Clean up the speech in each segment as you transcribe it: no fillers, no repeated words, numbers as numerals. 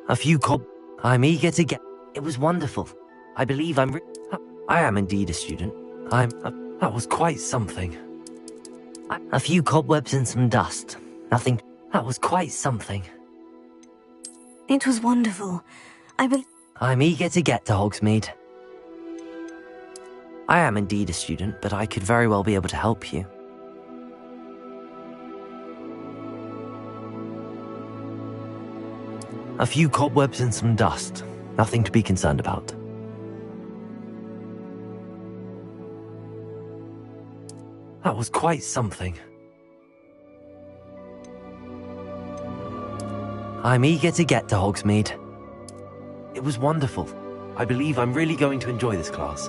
A few cob. I'm eager to get. It was wonderful. I believe I am indeed a student. That was quite something. A few cobwebs and some dust. Nothing. That was quite something. It was wonderful. I'm eager to get to Hogsmeade. I am indeed a student, but I could very well be able to help you. A few cobwebs and some dust. Nothing to be concerned about. That was quite something. I'm eager to get to Hogsmeade. It was wonderful. I believe I'm really going to enjoy this class.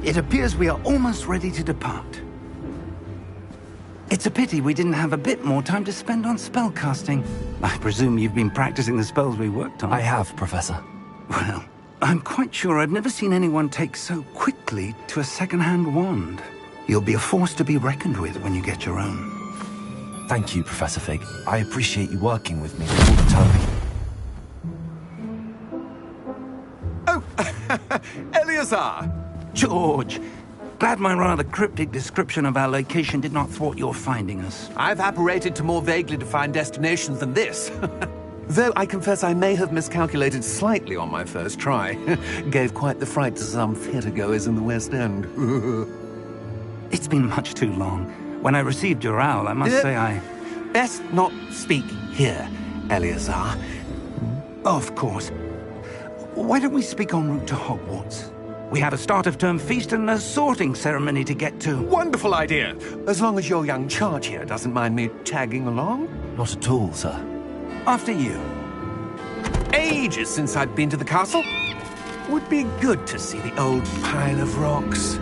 It appears we are almost ready to depart. It's a pity we didn't have a bit more time to spend on spellcasting. I presume you've been practicing the spells we worked on. I have, Professor. Well, I'm quite sure I've never seen anyone take so quickly to a second-hand wand. You'll be a force to be reckoned with when you get your own. Thank you, Professor Fig. I appreciate you working with me all the time. Oh, Eleazar! George! Glad my rather cryptic description of our location did not thwart your finding us. I've apparated to more vaguely defined destinations than this. Though I confess I may have miscalculated slightly on my first try. Gave quite the fright to some theatregoers in the West End. It's been much too long. When I received your owl, I must say I... Best not speak here, Eleazar. Of course. Why don't we speak en route to Hogwarts? We have a start-of-term feast and a sorting ceremony to get to. Wonderful idea! As long as your young charge here doesn't mind me tagging along. Not at all, sir. After you. Ages since I'd been to the castle. Would be good to see the old pile of rocks.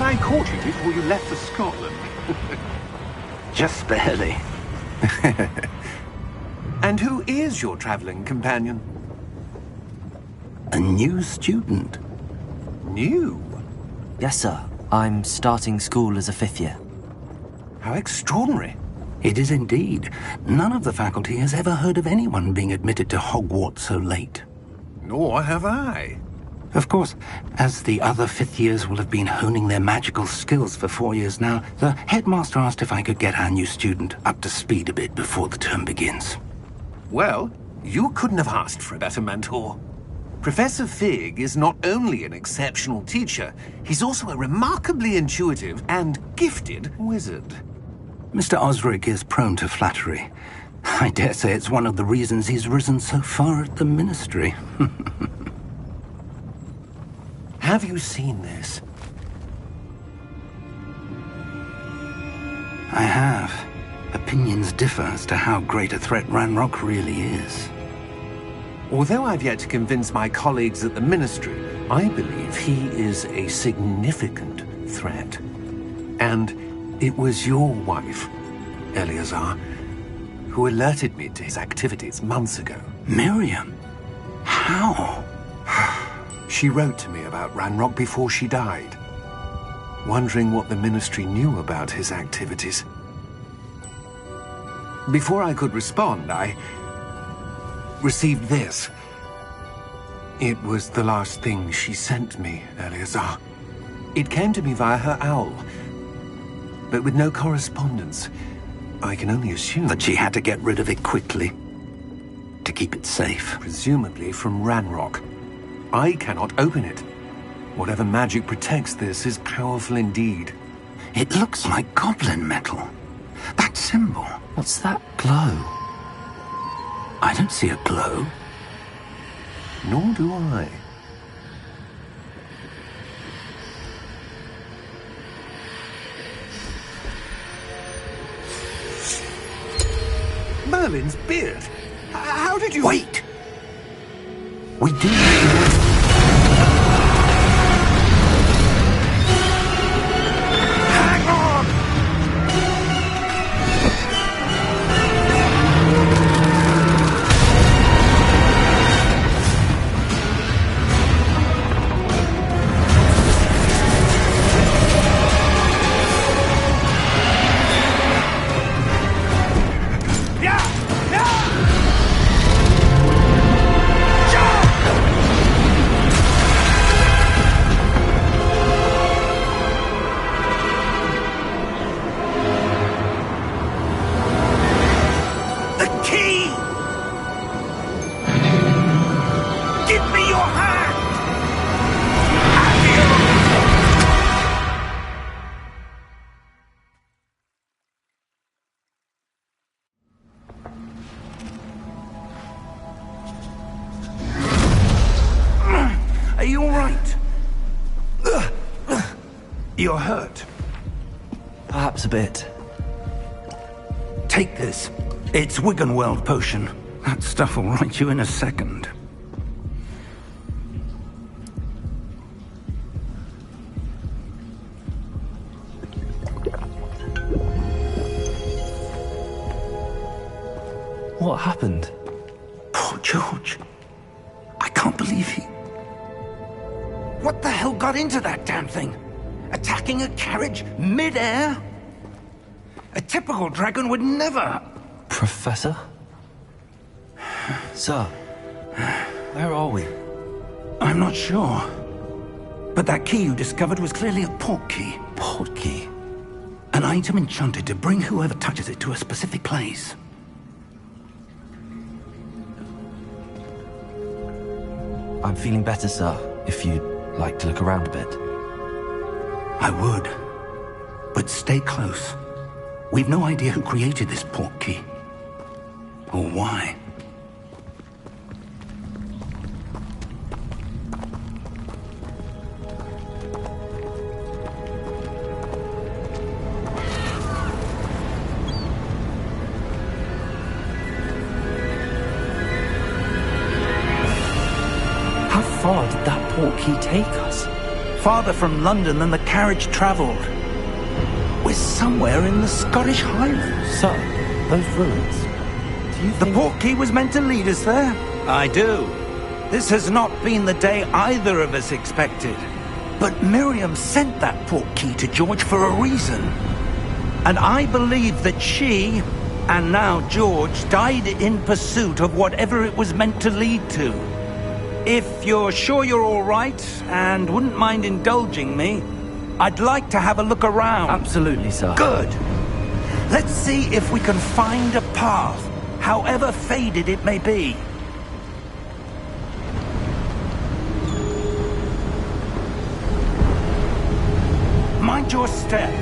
I caught you before you left for Scotland. Just barely. And who is your traveling companion? A new student. New? Yes, sir. I'm starting school as a 5th year. How extraordinary. It is indeed. None of the faculty has ever heard of anyone being admitted to Hogwarts so late. Nor have I. Of course, as the other 5th years will have been honing their magical skills for 4 years now, the headmaster asked if I could get our new student up to speed a bit before the term begins. Well, you couldn't have asked for a better mentor. Professor Fig is not only an exceptional teacher, he's also a remarkably intuitive and gifted wizard. Mr. Osric is prone to flattery. I dare say it's one of the reasons he's risen so far at the ministry. Have you seen this? I have. Opinions differ as to how great a threat Ranrock really is. Although I've yet to convince my colleagues at the Ministry, I believe he is a significant threat. And it was your wife, Eleazar, who alerted me to his activities months ago. Miriam? How? She wrote to me about Ranrock before she died, wondering what the Ministry knew about his activities. Before I could respond, I received this. It was the last thing she sent me, Eleazar. It came to me via her owl, but with no correspondence. I can only assume That she had to get rid of it quickly, to keep it safe. presumably from Ranrock. I cannot open it. Whatever magic protects this is powerful indeed. It looks like goblin metal. That symbol. What's that glow? I don't see a glow. Nor do I. Merlin's beard. How did you... Wait! We do... Hang on! You're hurt. Perhaps a bit. Take this. It's Wiggenweld potion. That stuff will right you in a second. What happened? Poor George. I can't believe he... What the hell got into that damn thing? Attacking a carriage mid-air? A typical dragon would never... Professor? Sir, where are we? I'm not sure. But that key you discovered was clearly a port key. Port key? An item enchanted to bring whoever touches it to a specific place. I'm feeling better, sir, if you'd like to look around a bit. I would. But stay close. We've no idea who created this port key. Or why. How far did that port key take us? Farther from London than the carriage travelled. We're somewhere in the Scottish Highlands. Sir, those ruins. Do you The think... port key was meant to lead us there? I do. This has not been the day either of us expected. But Miriam sent that port key to George for a reason. And I believe that she, and now George, died in pursuit of whatever it was meant to lead to. If you're sure you're all right, and wouldn't mind indulging me, I'd like to have a look around. Absolutely, sir. Good. Let's see if we can find a path, however faded it may be. Mind your step.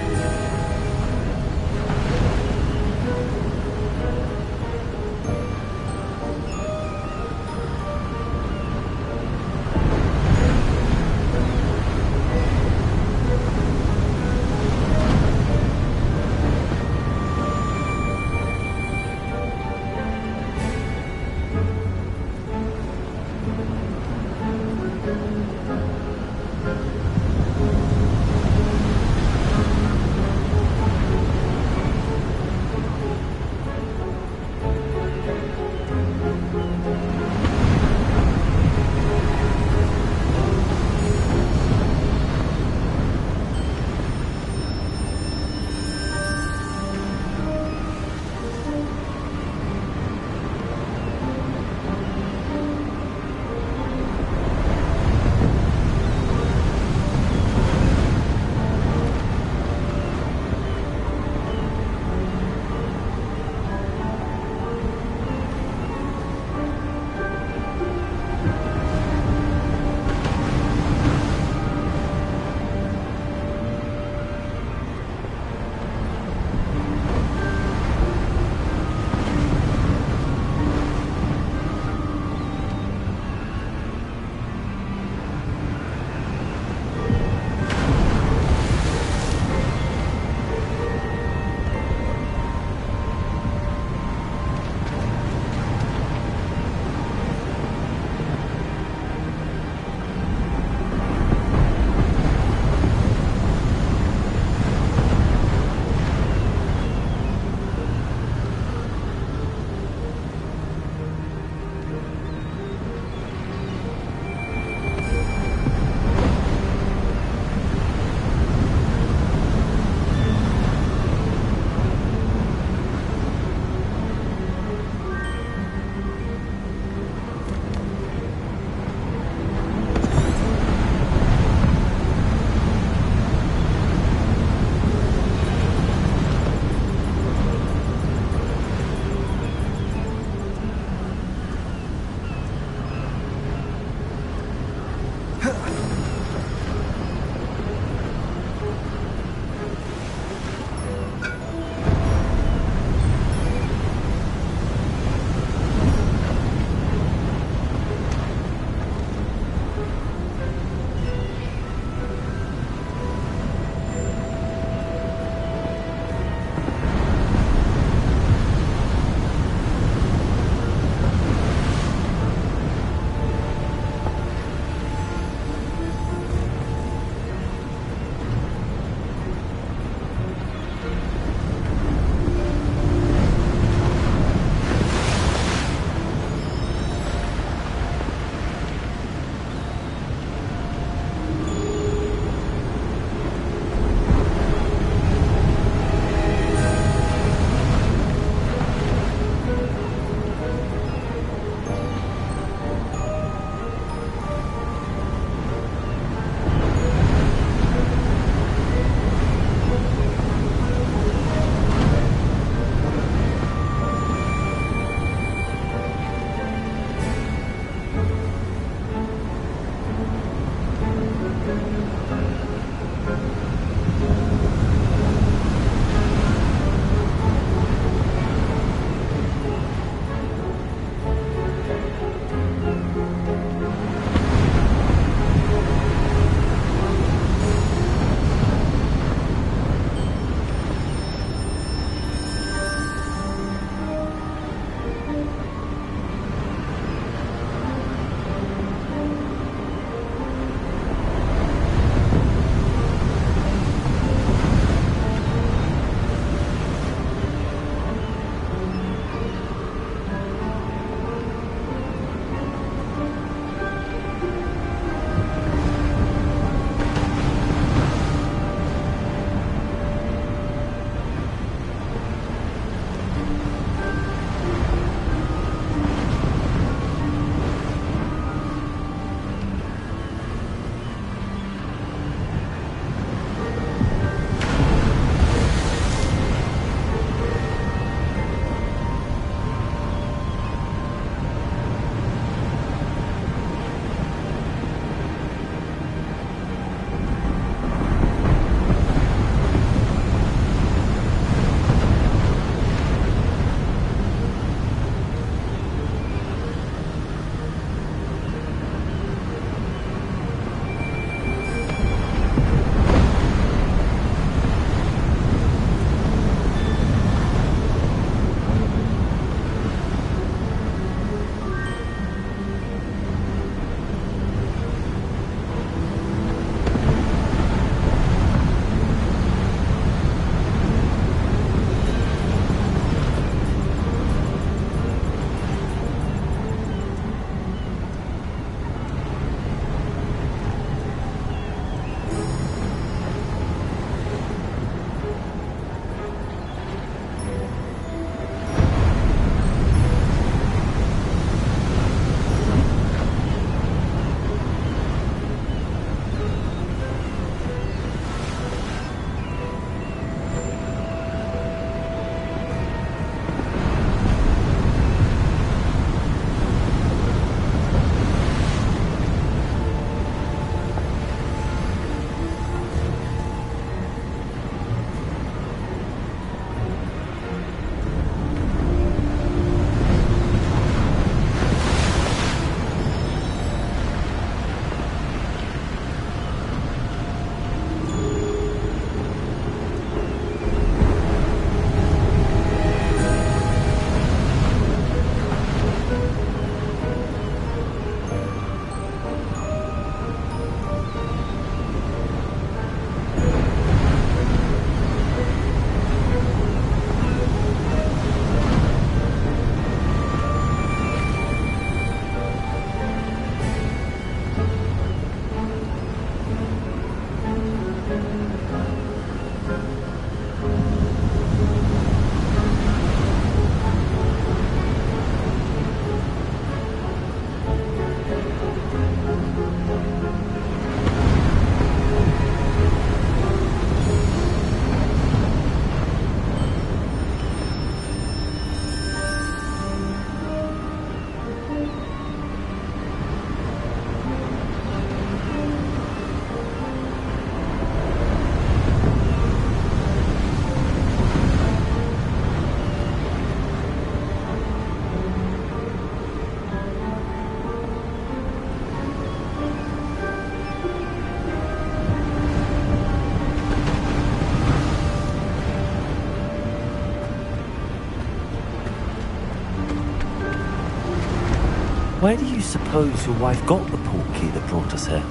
Where do you suppose your wife got the portkey that brought us here?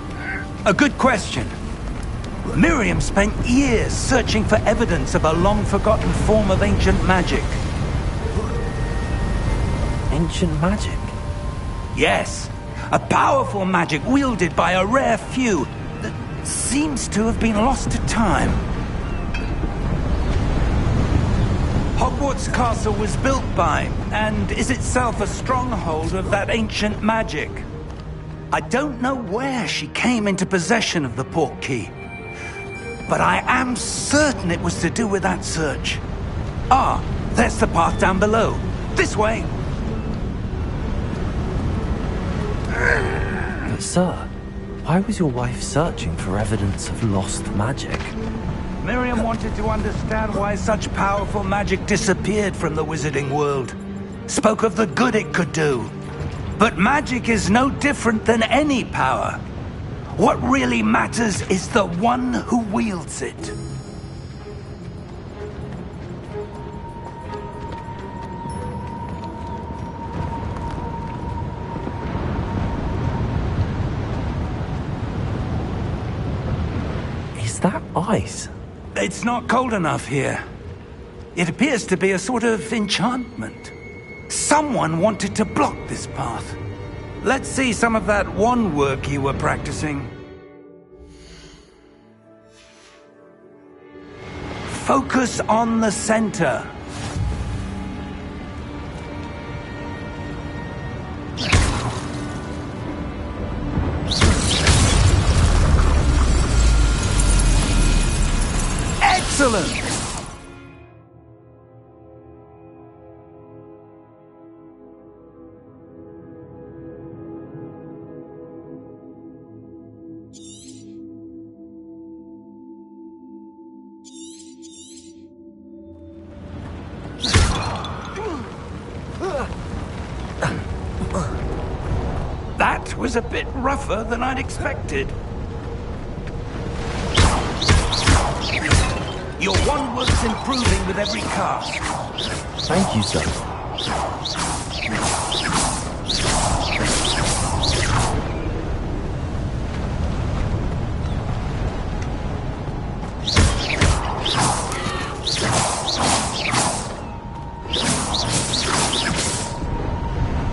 A good question. Miriam spent years searching for evidence of a long-forgotten form of ancient magic. Ancient magic? Yes, a powerful magic wielded by a rare few that seems to have been lost to time. Hogwarts Castle was built by, and is itself a stronghold of that ancient magic. I don't know where she came into possession of the portkey, but I am certain it was to do with that search. Ah, there's the path down below. This way! But sir, why was your wife searching for evidence of lost magic? Miriam wanted to understand why such powerful magic disappeared from the wizarding world. Spoke of the good it could do. But magic is no different than any power. What really matters is the one who wields it. Is that ice? It's not cold enough here. It appears to be a sort of enchantment. Someone wanted to block this path. Let's see some of that wand work you were practicing. Focus on the center. Excellent! That was a bit rougher than I'd expected. Your wand work's improving with every cast. Thank you, sir.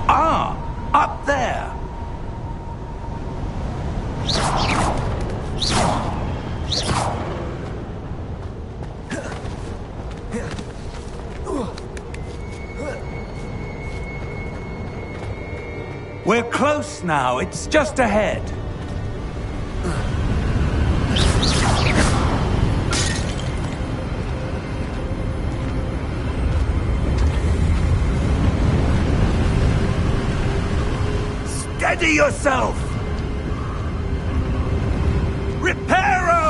Ah, up there. We're close now. It's just ahead. Steady yourself! Reparo!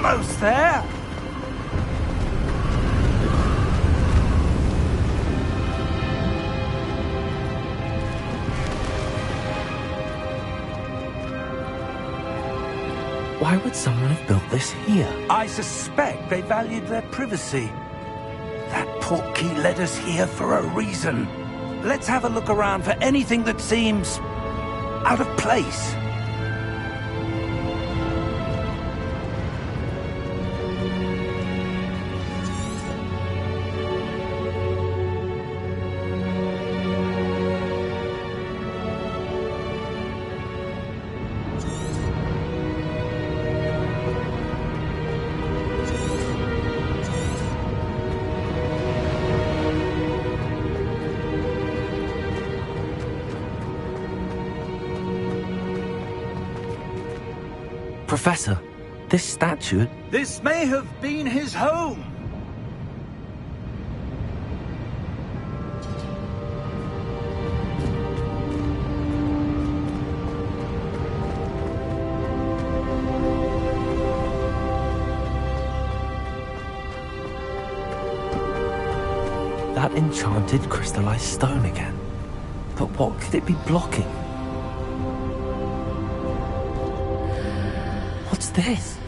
almost there! Why would someone have built this here? I suspect they valued their privacy. That portkey led us here for a reason. Let's have a look around for anything that seems out of place. Professor, this statue... This may have been his home. That enchanted crystallized stone again. But what could it be blocking? What's this?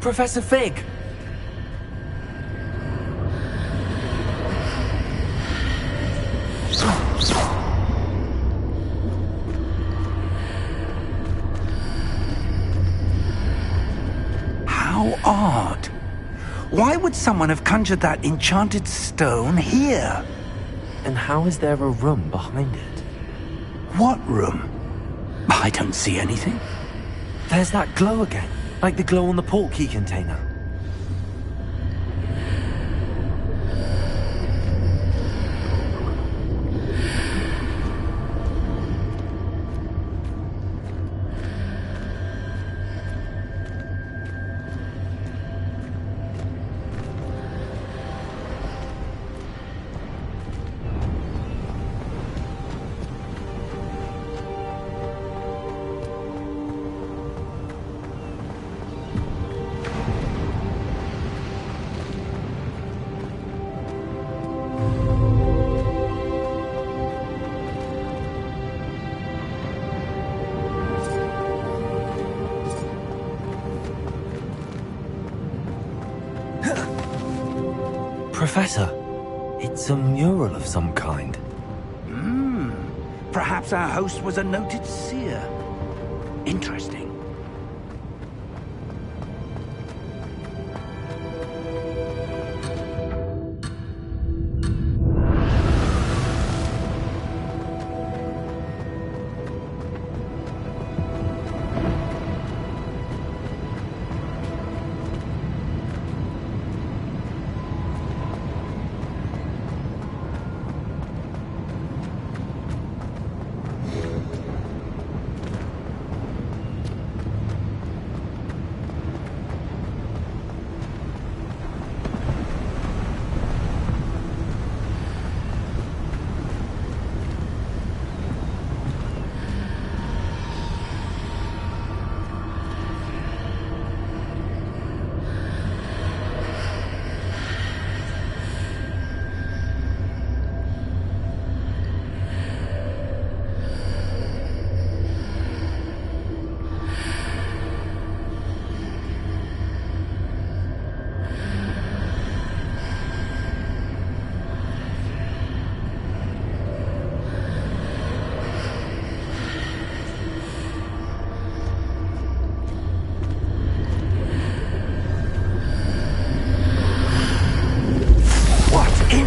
Professor Fig! How odd. Why would someone have conjured that enchanted stone here? And how is there a room behind it? What room? I don't see anything. There's that glow again, like the glow on the portkey container. Professor, it's a mural of some kind. Perhaps our host was a noted seer. Interesting.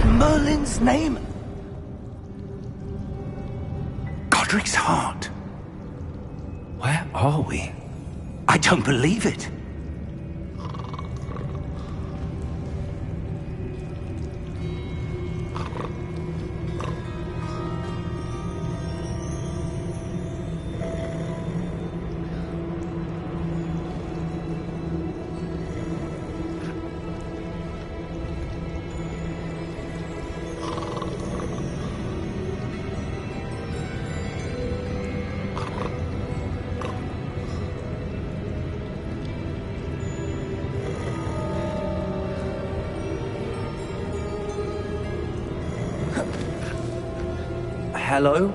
Merlin's name? Godric's heart. Where are we? I don't believe it. Hello?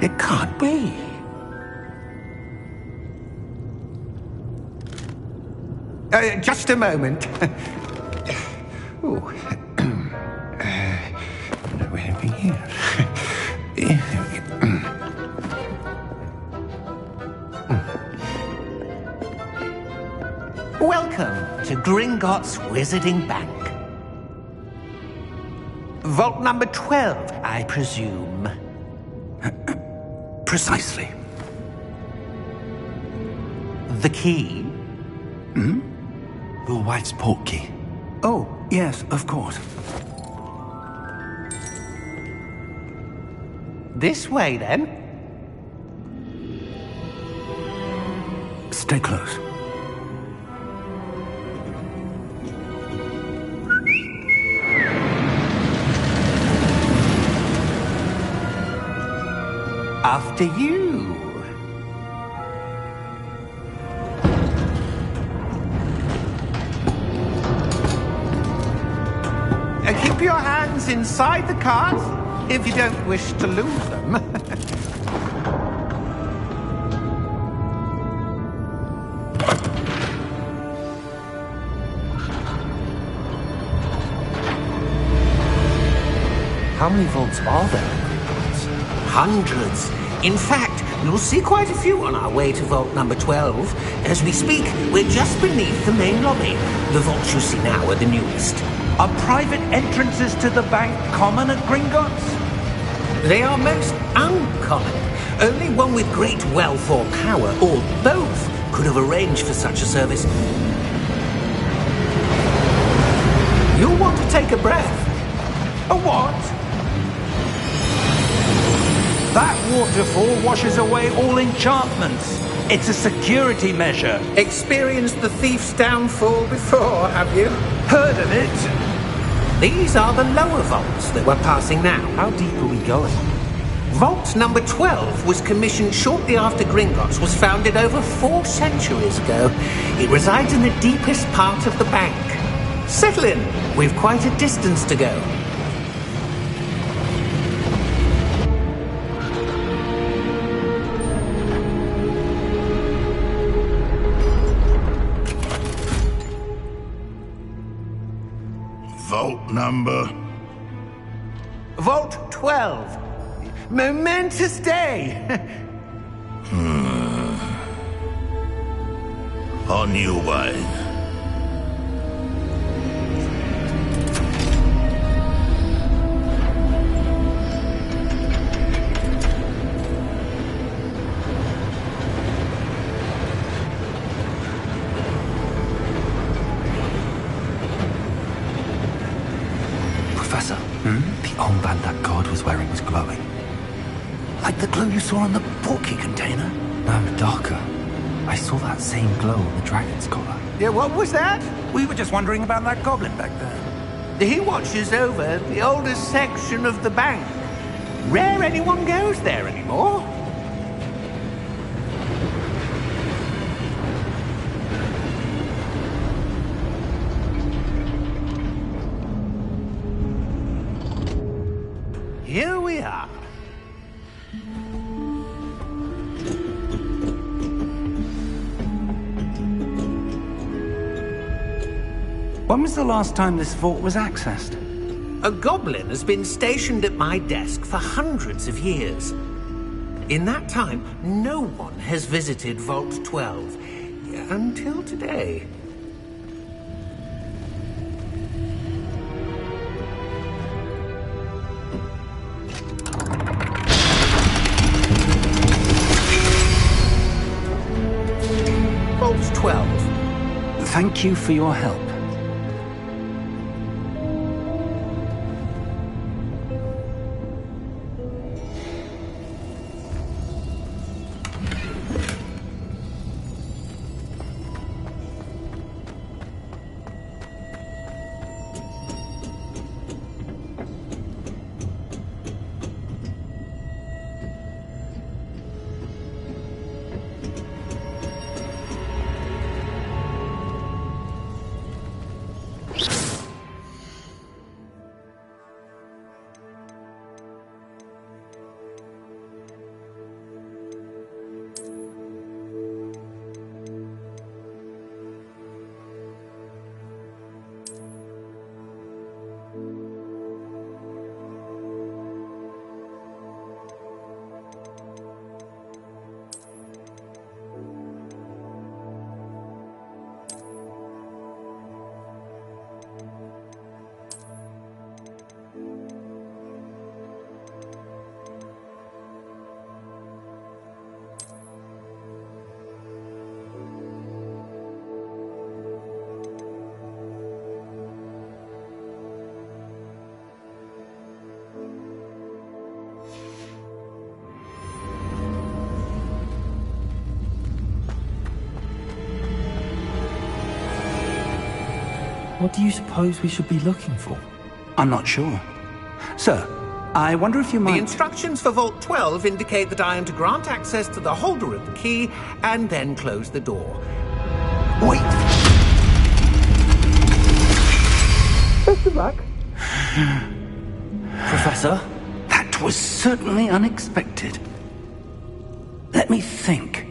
It can't be. Just a moment. Oh. Where are we here? Welcome to Gringotts Wizarding Bank. Vault number 12, I presume. Precisely. The key? Hmm? Your wife's portkey. Oh, yes, of course. This way, then. Stay close. After you. Keep your hands inside the cart if you don't wish to lose them. How many vaults are there? Hundreds. In fact, you'll see quite a few on our way to vault number 12. As we speak, we're just beneath the main lobby. The vaults you see now are the newest. Are private entrances to the bank common at Gringotts? They are most uncommon. Only one with great wealth or power, or both, could have arranged for such a service. You'll want to take a breath. A what? That waterfall washes away all enchantments. It's a security measure. Experienced the thief's downfall before, have you? Heard of it? These are the lower vaults that we're passing now. How deep are we going? Vault number 12 was commissioned shortly after Gringotts was founded over 4 centuries ago. It resides in the deepest part of the bank. Settle in. We've quite a distance to go. Vault number? Vault 12. Momentous day. On you, Wayne. Professor, the armband that guard was wearing was glowing. Like the glow you saw on the portkey container? No, darker. I saw that same glow on the dragon's collar. Yeah, what was that? We were just wondering about that goblin back there. He watches over the oldest section of the bank. Rare anyone goes there anymore. Here we are. When was the last time this vault was accessed? A goblin has been stationed at my desk for hundreds of years. In that time, no one has visited Vault 12 until today. Vault 12. Thank you for your help. What do you suppose we should be looking for? I'm not sure. Sir, I wonder if you The might... instructions for Vault 12 indicate that I am to grant access to the holder of the key and then close the door. Wait! Best of luck. Professor? That was certainly unexpected. Let me think.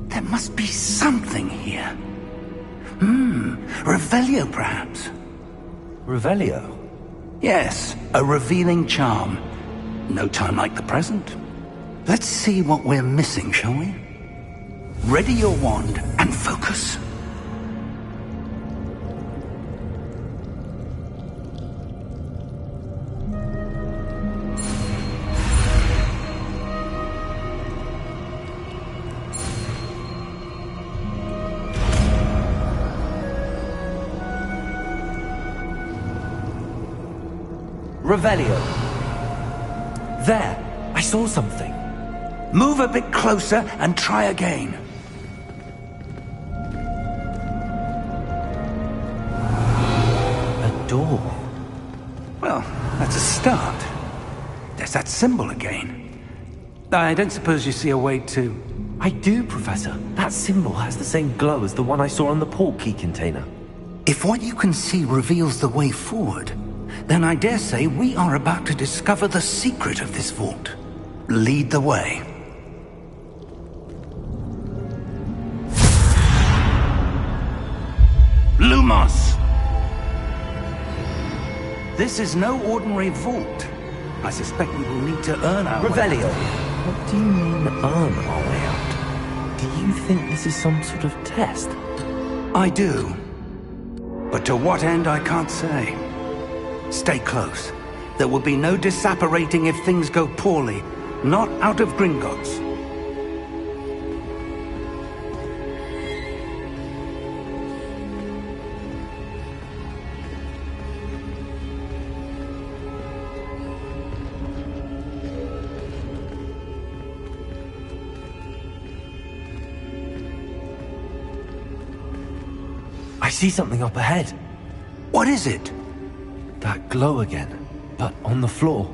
There must be something here. Revelio, perhaps? Revelio? Yes, a revealing charm. No time like the present. Let's see what we're missing, shall we? Ready your wand and focus. Revelio. There! I saw something. Move a bit closer and try again. A door. Well, that's a start. There's that symbol again. I don't suppose you see a way to... I do, Professor. That symbol has the same glow as the one I saw on the portkey container. If what you can see reveals the way forward, then I dare say we are about to discover the secret of this vault. Lead the way. Lumos! This is no ordinary vault. I suspect we will need to earn our way. Revelio! What do you mean, earn our way out? Do you think this is some sort of test? I do. But to what end, I can't say. Stay close. There will be no disapparating if things go poorly. Not out of Gringotts. I see something up ahead. What is it? That glow again, but on the floor.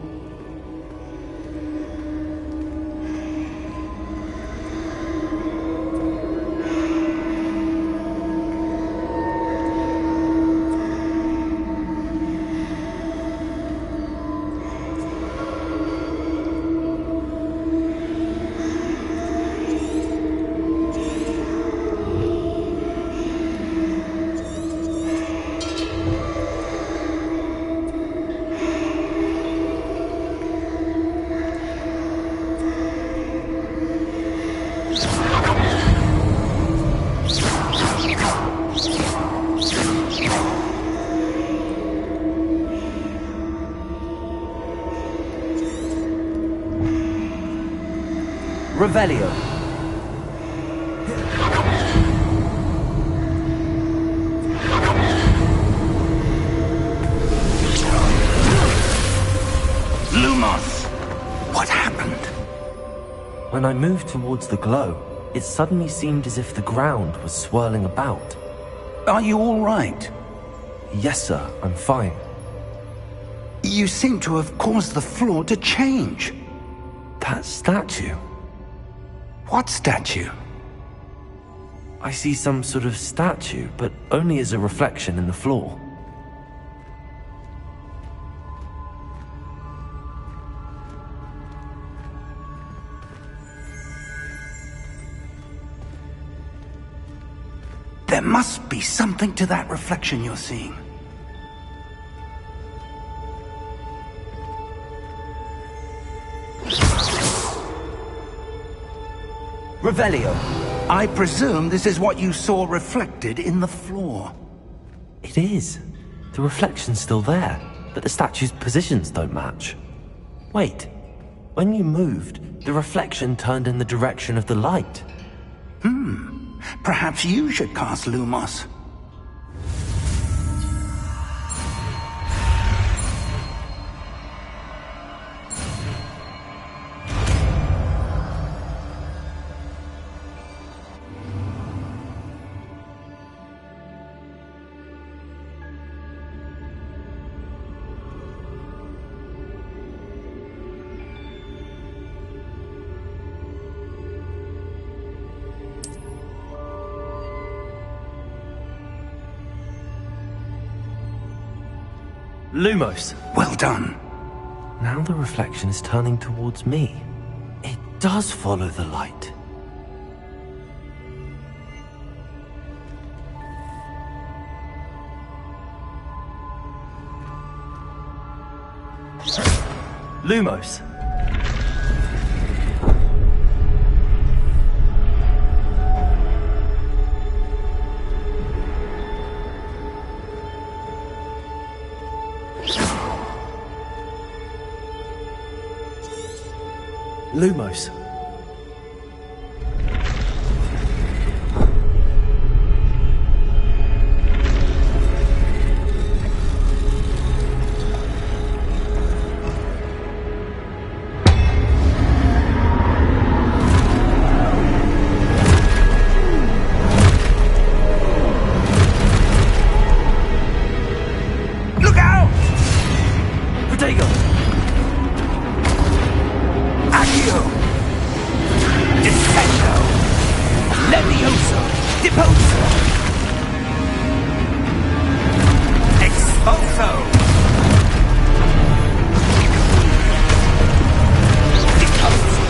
Revelio. Lumos! What happened? When I moved towards the glow, it suddenly seemed as if the ground was swirling about. Are you all right? Yes, sir, I'm fine. You seem to have caused the floor to change. That statue. What statue? I see some sort of statue, but only as a reflection in the floor. There must be something to that reflection you're seeing. Revelio. I presume this is what you saw reflected in the floor. It is. The reflection's still there, but the statue's positions don't match. Wait. When you moved, the reflection turned in the direction of the light. Perhaps you should cast Lumos. Lumos. Well done. Now the reflection is turning towards me. It does follow the light. Lumos. Lumos. Look out! Protego! Accio! Descendo! Levioso! Deposo! Expulso! Deposo!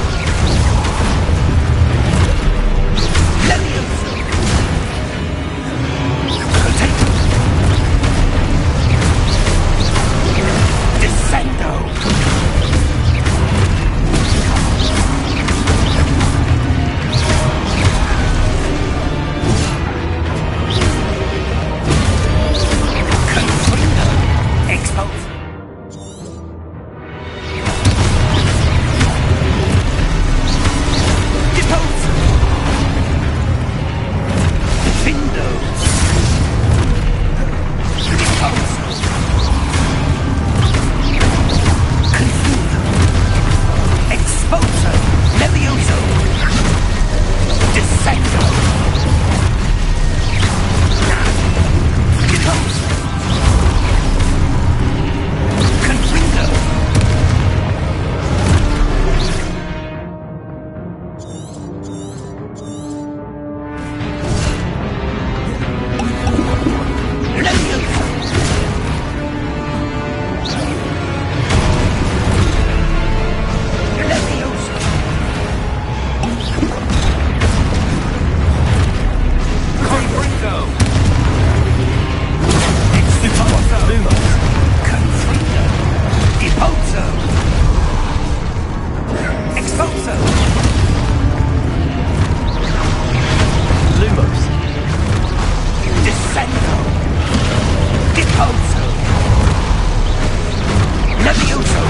Levioso!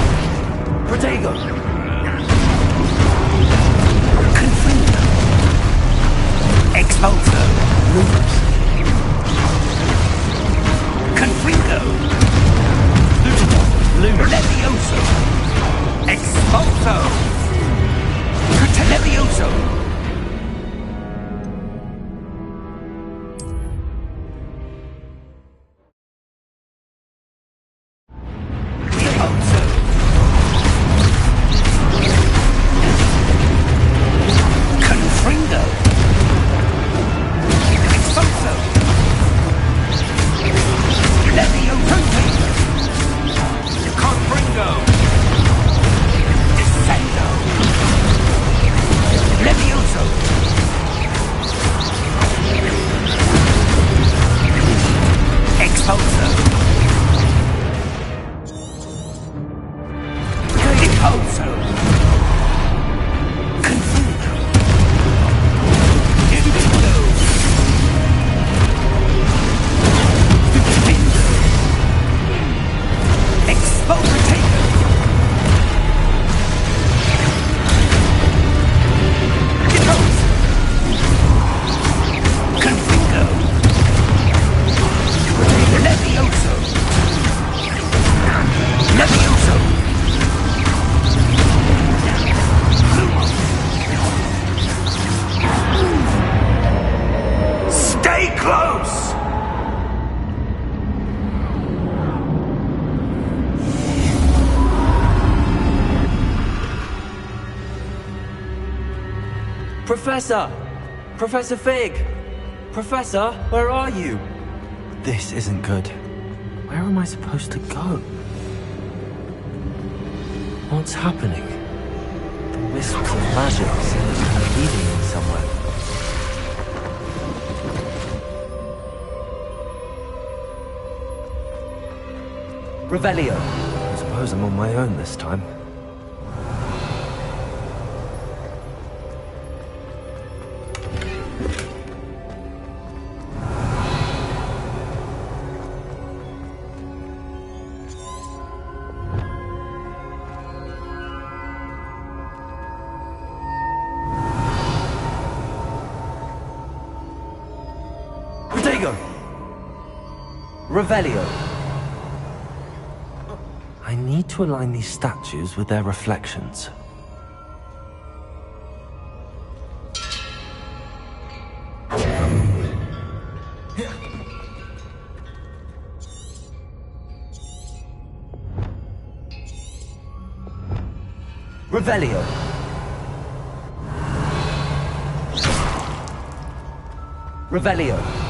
Potato! Descendo! Professor! Professor Fig! Professor, where are you? This isn't good. Where am I supposed to go? What's happening? The wisps of magic seem to be leading me somewhere. Revelio! I suppose I'm on my own this time. Revelio. I need to align these statues with their reflections. Revelio. Revelio.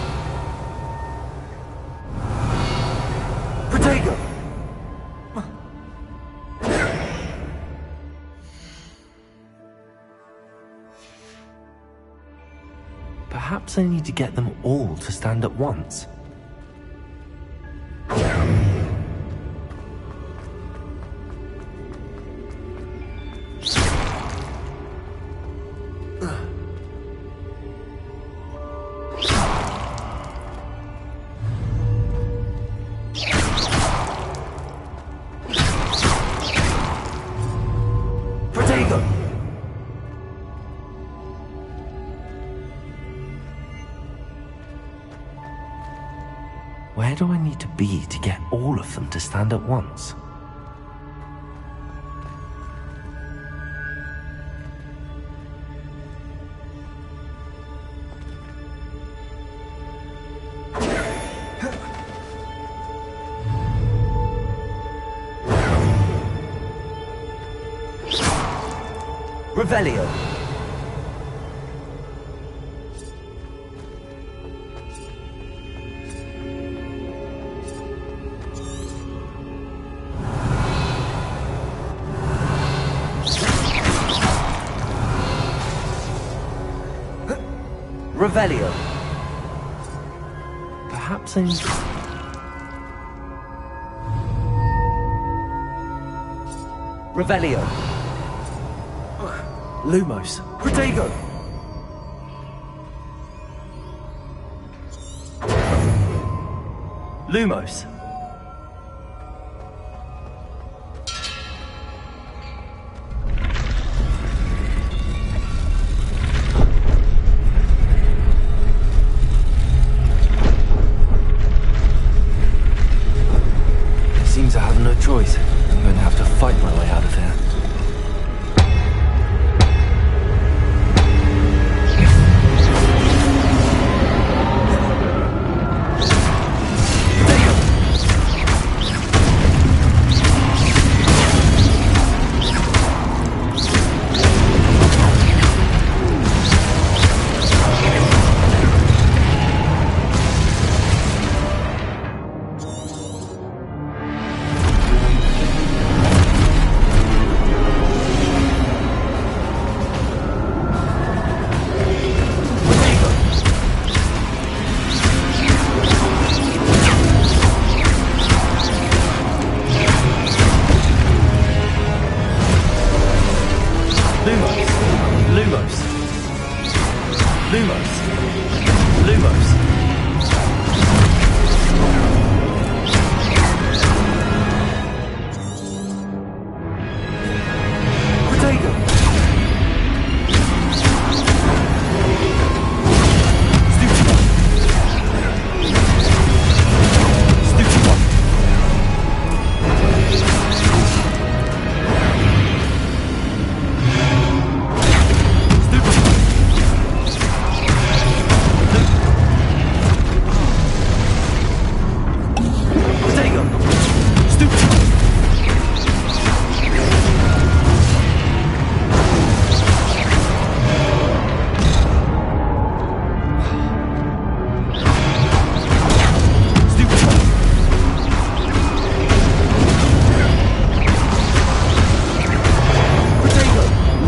Perhaps I need to get them all to stand at once. Where do I need to be to get all of them to stand at once? Revelio. Revelio. Perhaps I need... Revelio. Lumos. Protego. Lumos. Seems I have no choice. I'm going to have to fight my way out of here.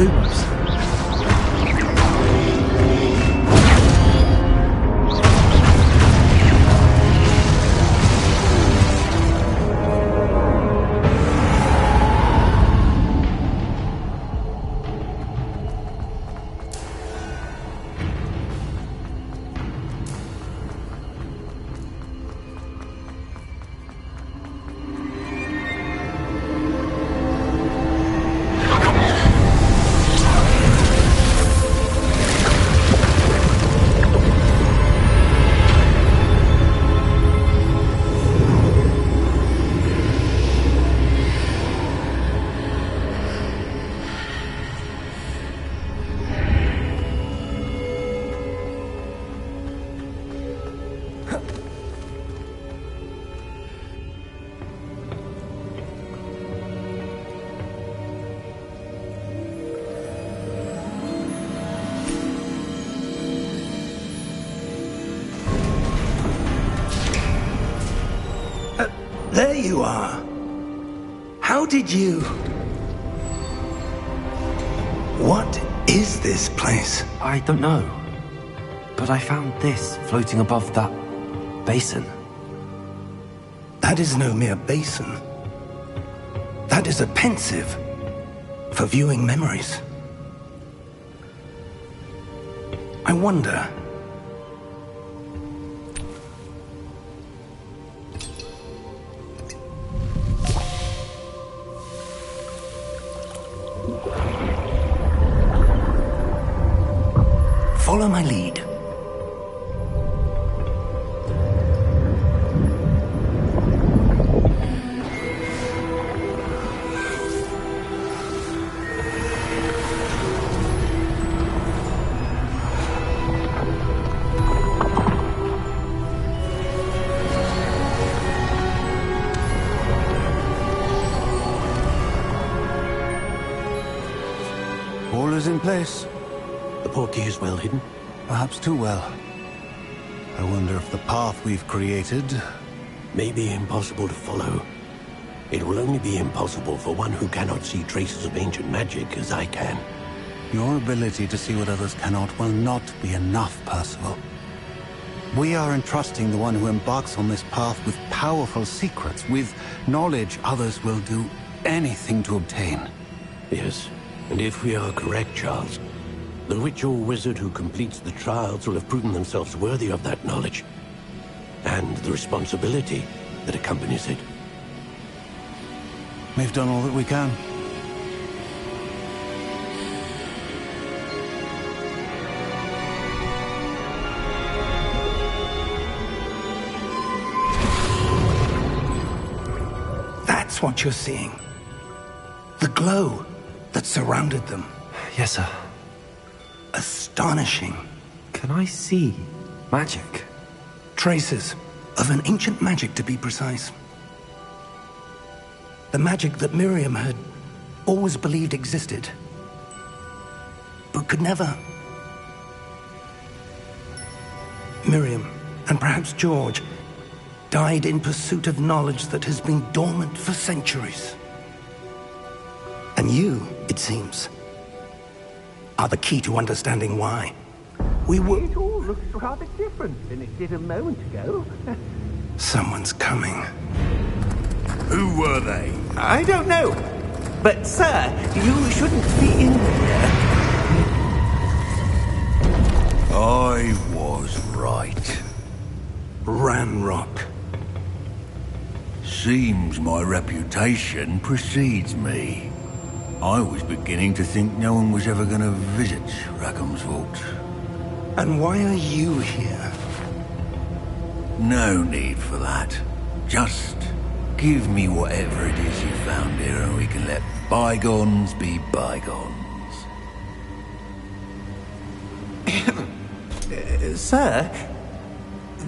clues. There you are. How did you... What is this place? I don't know. But I found this floating above that basin. That is no mere basin. That is a pensive for viewing memories. I wonder... Follow my lead. All is in place. The portkey is well hidden. Perhaps too well. I wonder if the path we've created... May be impossible to follow. It will only be impossible for one who cannot see traces of ancient magic as I can. Your ability to see what others cannot will not be enough, Percival. We are entrusting the one who embarks on this path with powerful secrets, with knowledge others will do anything to obtain. Yes, and if we are correct, Charles, the witch or wizard who completes the trials will have proven themselves worthy of that knowledge, and the responsibility that accompanies it. We've done all that we can. That's what you're seeing. The glow that surrounded them. Yes, sir. Astonishing. Can I see magic? Traces of an ancient magic, to be precise. The magic that Miriam had always believed existed, but could never. Miriam, and perhaps George, died in pursuit of knowledge that has been dormant for centuries. And you, it seems, are the key to understanding why. It all looks rather different than it did a moment ago. Someone's coming. Who were they? I don't know. But, sir, you shouldn't be in here. I was right. Ranrock. Seems my reputation precedes me. I was beginning to think no one was ever going to visit Rackham's vault. And why are you here? No need for that. Just give me whatever it is you found here and we can let bygones be bygones. Sir,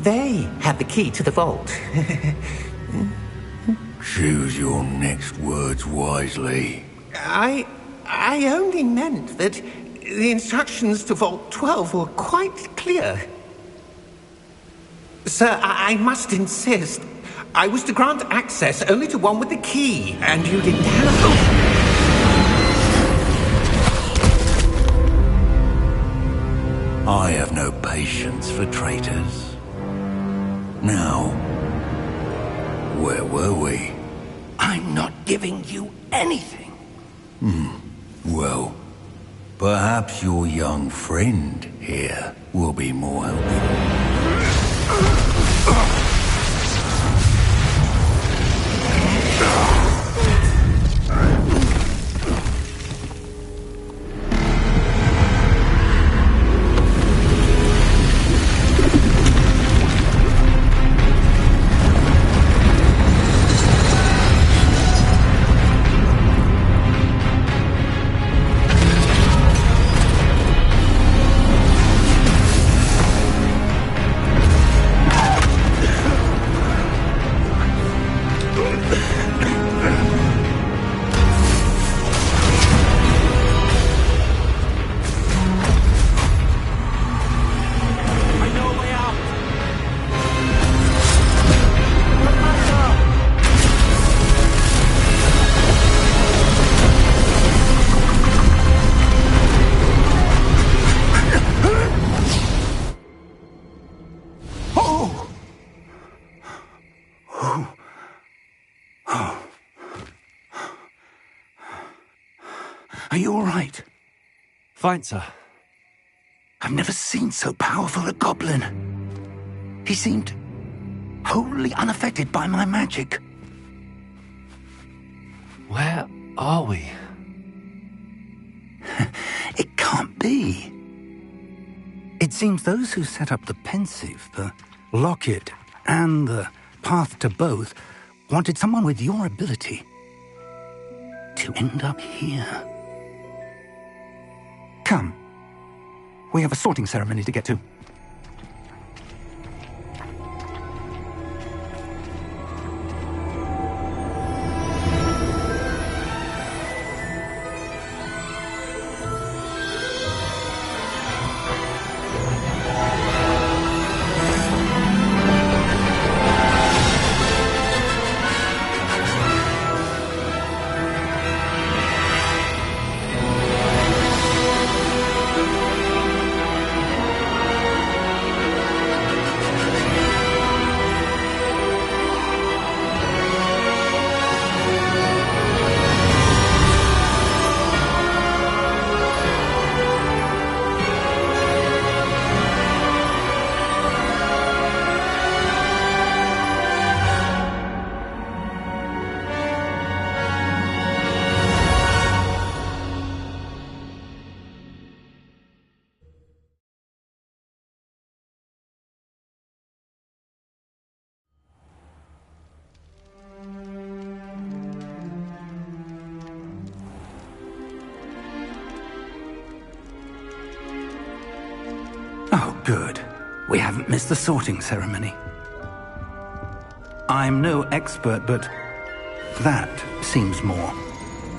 they have the key to the vault. Choose your next words wisely. I only meant that the instructions to Vault 12 were quite clear. Sir, I must insist. I was to grant access only to one with the key, and you didn't have... for traitors. Now, where were we? I'm not giving you anything. Well, perhaps your young friend here will be more helpful. Are you all right? Fine, sir. I've never seen so powerful a goblin. He seemed wholly unaffected by my magic. Where are we? It can't be. It seems those who set up the pensive, the locket, and the path to both wanted someone with your ability to end up here. Come. We have a sorting ceremony to get to. Oh, good. We haven't missed the sorting ceremony. I'm no expert, but that seems more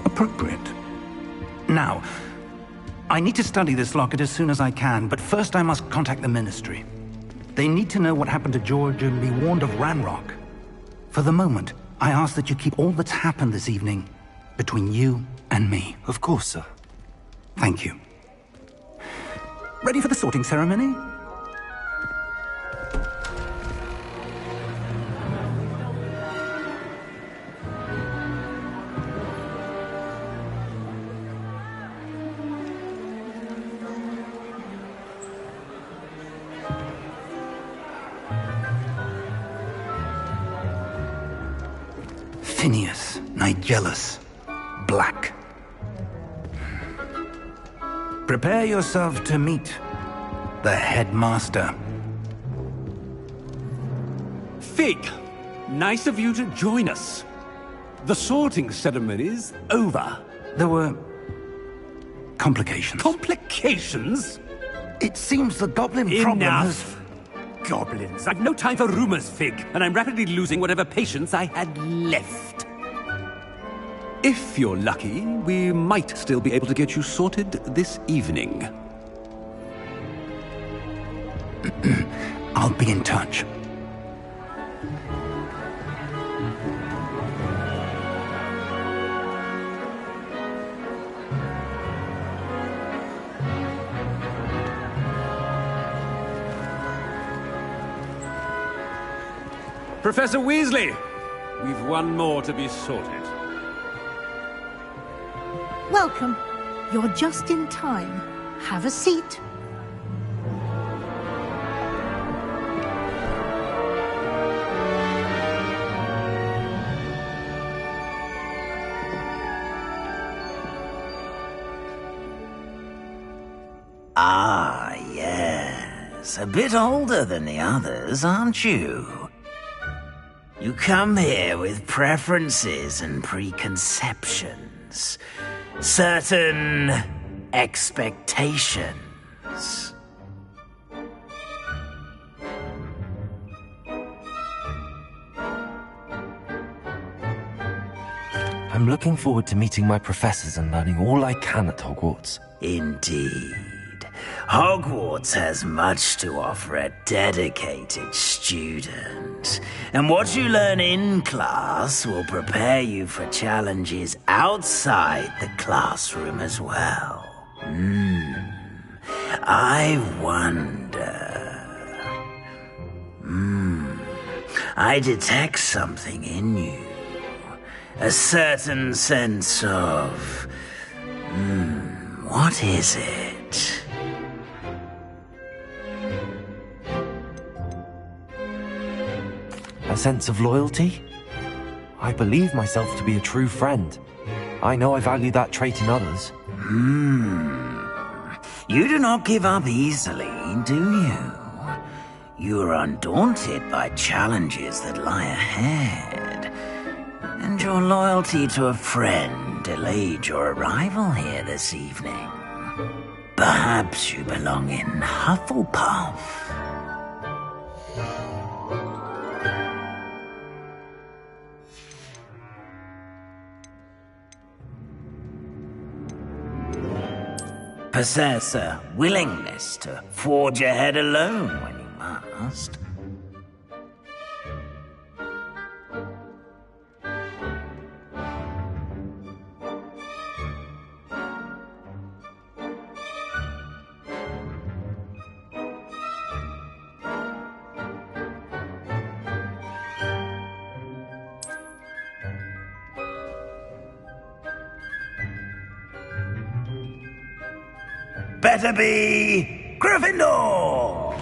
appropriate. Now, I need to study this locket as soon as I can, but first I must contact the Ministry. They need to know what happened to George and be warned of Ranrock. For the moment, I ask that you keep all that's happened this evening between you and me. Of course, sir. Thank you. Ready for the sorting ceremony? Phineas, Nigellus, Black. Prepare yourself to meet the headmaster. Fig, nice of you to join us. The sorting ceremony's over. There were complications. Complications? It seems the goblin problem has... Enough! Goblins. I've no time for rumors, Fig, and I'm rapidly losing whatever patience I had left. If you're lucky, we might still be able to get you sorted this evening. I'll be in touch. Professor Weasley! We've one more to be sorted. Welcome. You're just in time. Have a seat. Ah, yes. A bit older than the others, aren't you? You come here with preferences and preconceptions. Certain expectations. I'm looking forward to meeting my professors and learning all I can at Hogwarts. Indeed. Hogwarts has much to offer a dedicated student. And what you learn in class will prepare you for challenges outside the classroom as well. I wonder... I detect something in you. A certain sense of... what is it? A sense of loyalty? I believe myself to be a true friend. I know I value that trait in others. You do not give up easily, do you? You are undaunted by challenges that lie ahead. And your loyalty to a friend delayed your arrival here this evening. Perhaps you belong in Hufflepuff. Possess a willingness to forge ahead alone when you must. Better be Gryffindor!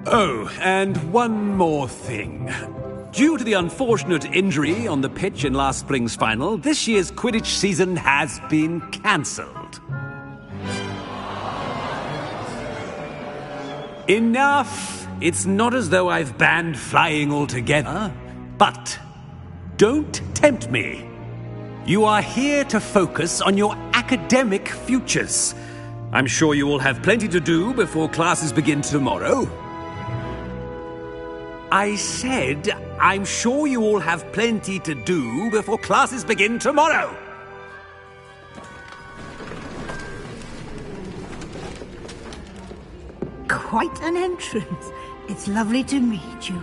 Oh, and one more thing. Due to the unfortunate injury on the pitch in last spring's final, this year's Quidditch season has been cancelled. Enough! It's not as though I've banned flying altogether, but don't tempt me. You are here to focus on your academic futures. I'm sure you will have plenty to do before classes begin tomorrow. I said, I'm sure you all have plenty to do before classes begin tomorrow. Quite an entrance. It's lovely to meet you.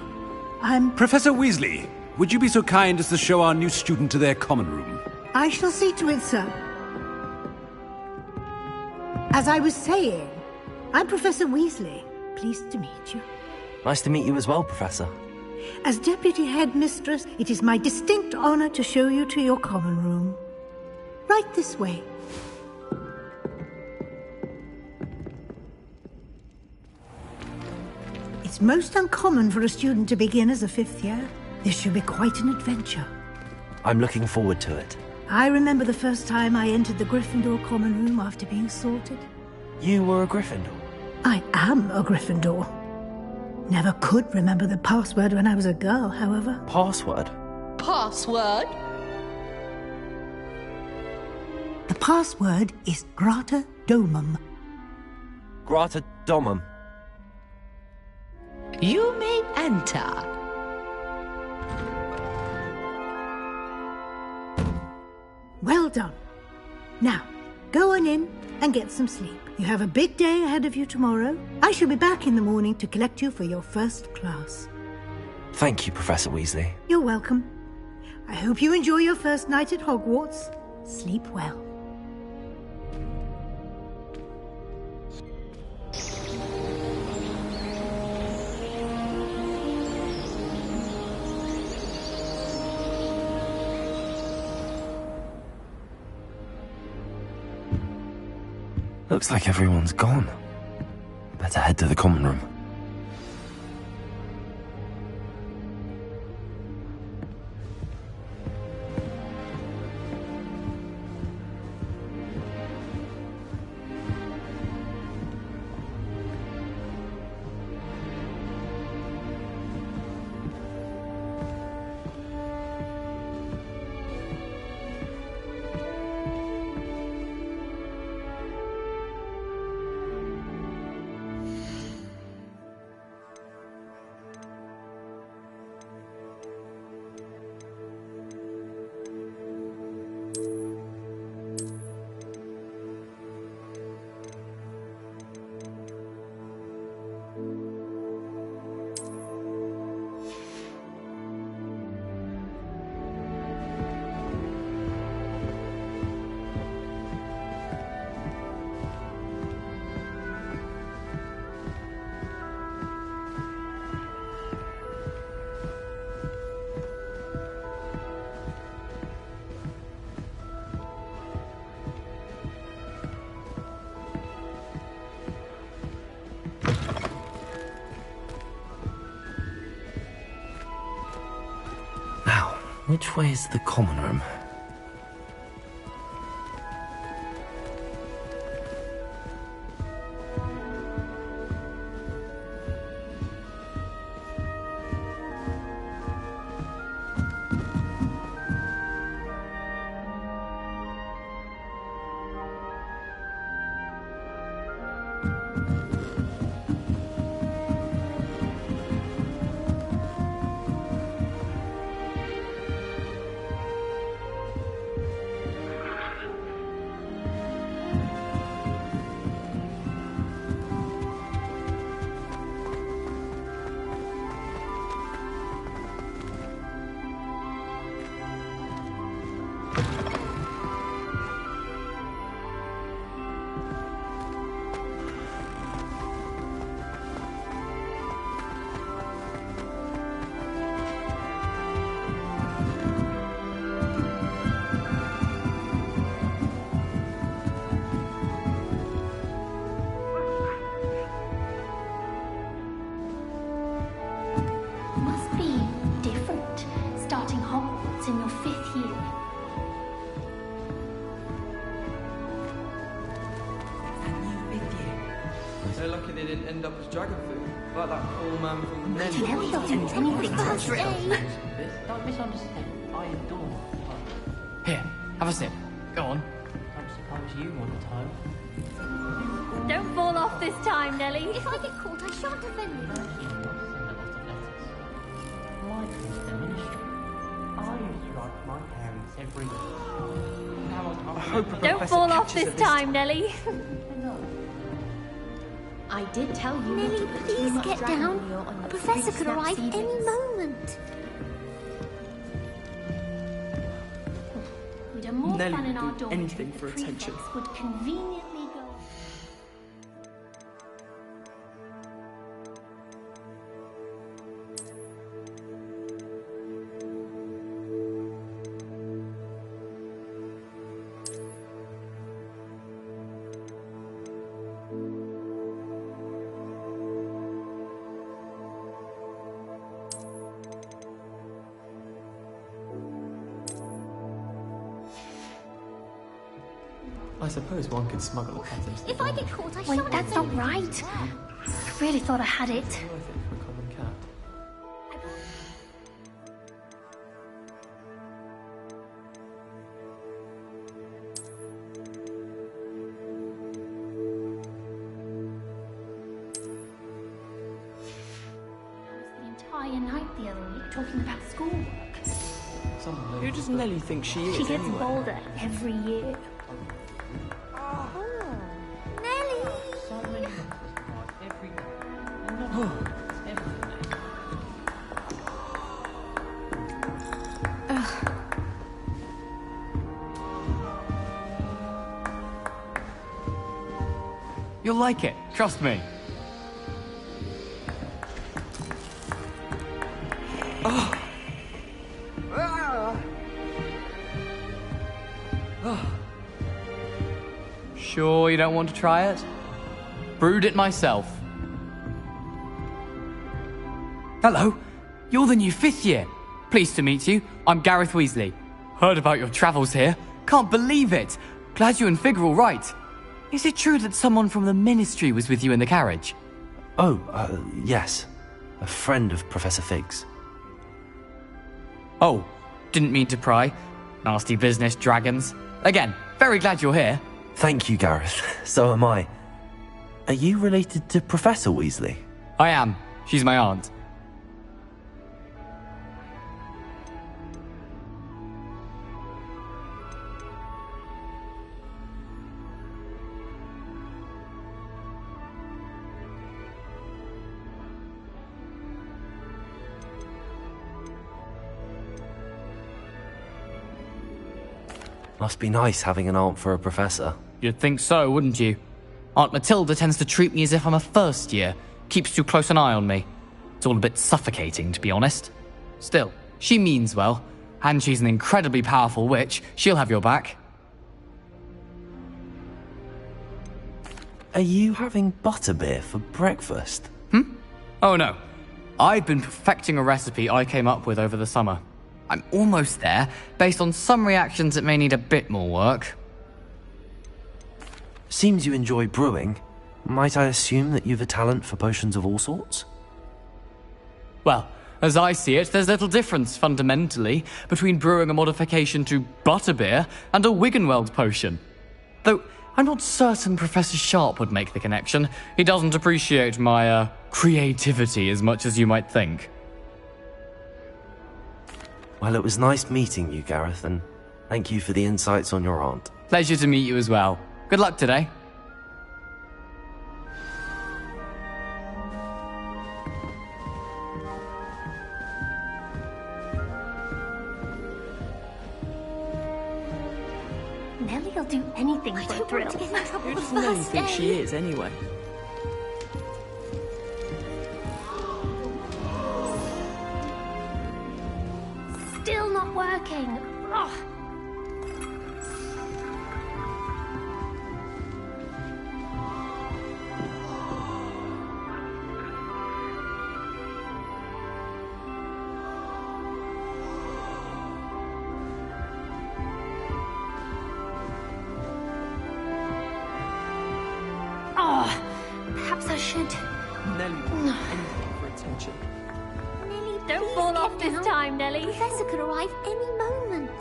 I'm... Professor Weasley, would you be so kind as to show our new student to their common room? I shall see to it, sir. As I was saying, I'm Professor Weasley. Pleased to meet you. Nice to meet you as well, Professor. As Deputy Headmistress, it is my distinct honor to show you to your common room. Right this way. It's most uncommon for a student to begin as a fifth year. This should be quite an adventure. I'm looking forward to it. I remember the first time I entered the Gryffindor common room after being sorted. You were a Gryffindor? I am a Gryffindor. Never could remember the password when I was a girl, however. Password? Password? The password is Grata Domum. Grata Domum. You may enter. Well done. Now, go on in and get some sleep. You have a big day ahead of you tomorrow. I shall be back in the morning to collect you for your first class. Thank you, Professor Weasley. You're welcome. I hope you enjoy your first night at Hogwarts. Sleep well. Looks like everyone's gone. Better head to the common room. Which way is the common room? End up as dragon food, like that poor man from the Can Harry not do anything first day? Don't misunderstand. I adore fun. Here, have a sip. Go on. Don't suppose you want a time. Don't fall off this time, Nelly. If I get caught, I shan't offend you. Why is the ministry? I used to write my parents every day. Now I hope Don't fall off this time, Nelly. I did tell you. Nelly, please get down. A professor could arrive any moment. We'd have more Nelly fun in would our do dormitory anything if for the attention. prefects would conveniently go. I suppose one could smuggle a cat into the If I get caught, I Wait, shan't. that's not right. I really thought I had it. Worth it for a common cat. The entire night the other week talking about schoolwork. Who does Nelly think she is She gets anyway? bolder every year. Nelly! So many monsters arrive every day. And not every day. You'll like it, trust me. Sure you don't want to try it? Brewed it myself. Hello, you're the new 5th year. Pleased to meet you. I'm Gareth Weasley. Heard about your travels here. Can't believe it. Glad you and Fig are all right. Is it true that someone from the Ministry was with you in the carriage? Oh, yes. A friend of Professor Fig's. Oh, didn't mean to pry. Nasty business, dragons. Again, very glad you're here. Thank you, Gareth. So am I. Are you related to Professor Weasley? I am. She's my aunt. Must be nice having an aunt for a professor. You'd think so, wouldn't you? Aunt Matilda tends to treat me as if I'm a first year. Keeps too close an eye on me. It's all a bit suffocating, to be honest. Still, she means well. And she's an incredibly powerful witch. She'll have your back. Are you having butterbeer for breakfast? Oh no. I've been perfecting a recipe I came up with over the summer. I'm almost there, based on some reactions that may need a bit more work. Seems you enjoy brewing. Might I assume that you've a talent for potions of all sorts? Well, as I see it, there's little difference, fundamentally, between brewing a modification to butterbeer and a Wiggenweld potion. Though, I'm not certain Professor Sharp would make the connection. He doesn't appreciate my, creativity as much as you might think. Well, it was nice meeting you, Gareth, and thank you for the insights on your aunt. Pleasure to meet you as well. Good luck today. Nelly'll do anything for a thrill. Who does Nelly think she is, anyway? Still not working. Ugh. Perhaps I should. Nelly will do anything for attention. Nelly, Don't fall off this time, Nelly. Professor could arrive any moment.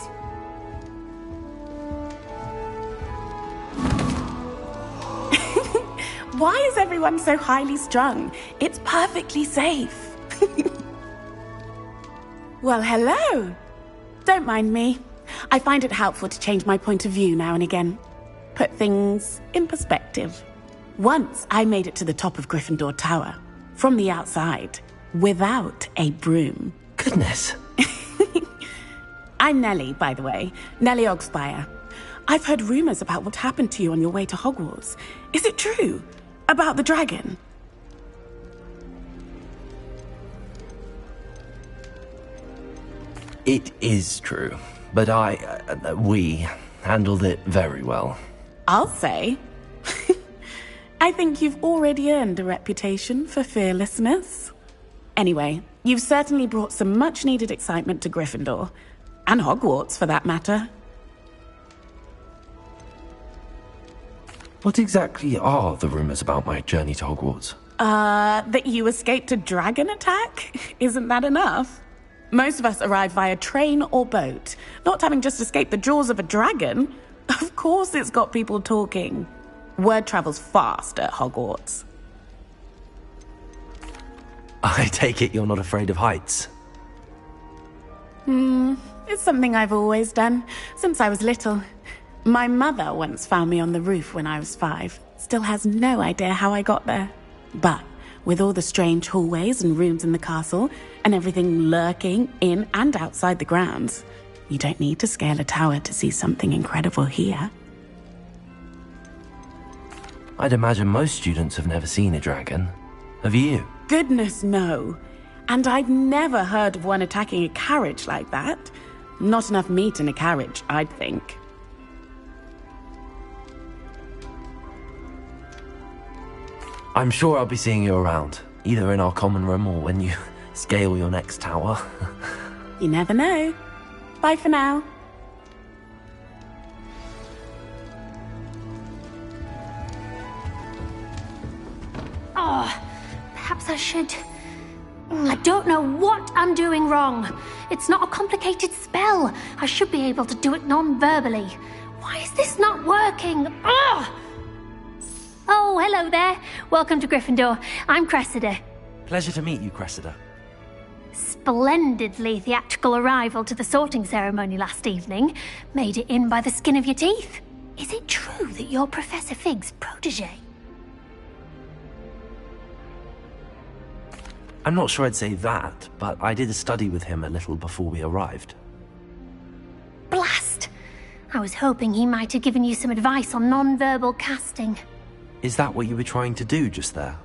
Why is everyone so highly strung? It's perfectly safe. Well, hello. Don't mind me. I find it helpful to change my point of view now and again. Put things in perspective. Once I made it to the top of Gryffindor Tower, from the outside, without a broom. Goodness. I'm Nelly, by the way. Nelly Ogspire. I've heard rumors about what happened to you on your way to Hogwarts. Is it true? About the dragon? It is true, but we handled it very well. I'll say. I think you've already earned a reputation for fearlessness. Anyway, you've certainly brought some much-needed excitement to Gryffindor. And Hogwarts, for that matter. What exactly are the rumors about my journey to Hogwarts? That you escaped a dragon attack? Isn't that enough? Most of us arrive via train or boat, not having just escaped the jaws of a dragon. Of course it's got people talking. Word travels fast at Hogwarts. I take it you're not afraid of heights? It's something I've always done, since I was little. My mother once found me on the roof when I was 5. Still has no idea how I got there. But with all the strange hallways and rooms in the castle, and everything lurking in and outside the grounds, you don't need to scale a tower to see something incredible here. I'd imagine most students have never seen a dragon. Have you? Goodness, no. And I've never heard of one attacking a carriage like that. Not enough meat in a carriage, I'd think. I'm sure I'll be seeing you around, either in our common room or when you scale your next tower. You never know. Bye for now. Oh, perhaps I should... I don't know what I'm doing wrong. It's not a complicated spell. I should be able to do it non-verbally. Why is this not working? Ugh! Oh, hello there. Welcome to Gryffindor. I'm Cressida. Pleasure to meet you, Cressida. Splendidly theatrical arrival to the sorting ceremony last evening. Made it in by the skin of your teeth. Is it true that you're Professor Fig's protege? I'm not sure I'd say that, but I did a study with him a little before we arrived. Blast! I was hoping he might have given you some advice on non-verbal casting. Is that what you were trying to do just there?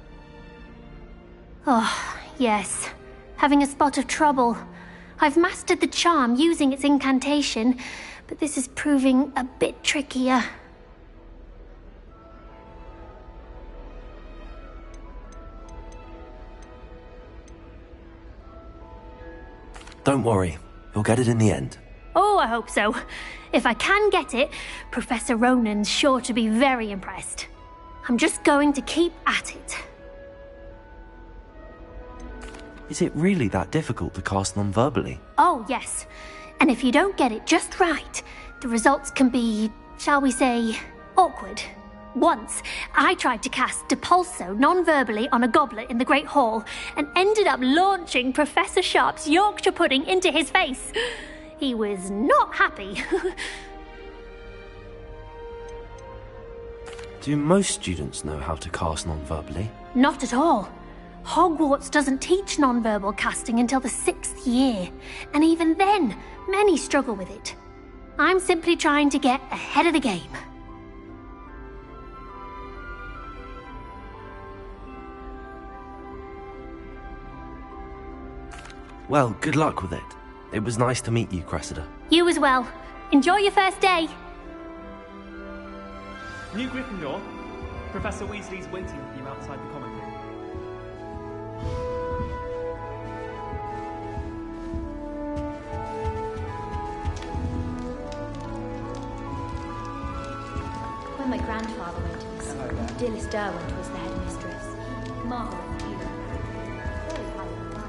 Oh, yes. Having a spot of trouble. I've mastered the charm using its incantation, but this is proving a bit trickier. Don't worry, you'll get it in the end. Oh, I hope so. If I can get it, Professor Ronan's sure to be very impressed. I'm just going to keep at it. Is it really that difficult to cast non-verbally? Oh, yes. And if you don't get it just right, the results can be, shall we say, awkward. Once, I tried to cast Depulso non-verbally on a goblet in the Great Hall and ended up launching Professor Sharp's Yorkshire pudding into his face. He was not happy. Do most students know how to cast non-verbally? Not at all. Hogwarts doesn't teach non-verbal casting until the 6th year, and even then, many struggle with it. I'm simply trying to get ahead of the game. Well, good luck with it. It was nice to meet you, Cressida. You as well. Enjoy your first day. New Gryffindor, Professor Weasley's waiting for you outside the common room. When my grandfather went to the school, Dilys Derwent was the headmistress. Marvelous hero. Very high in life.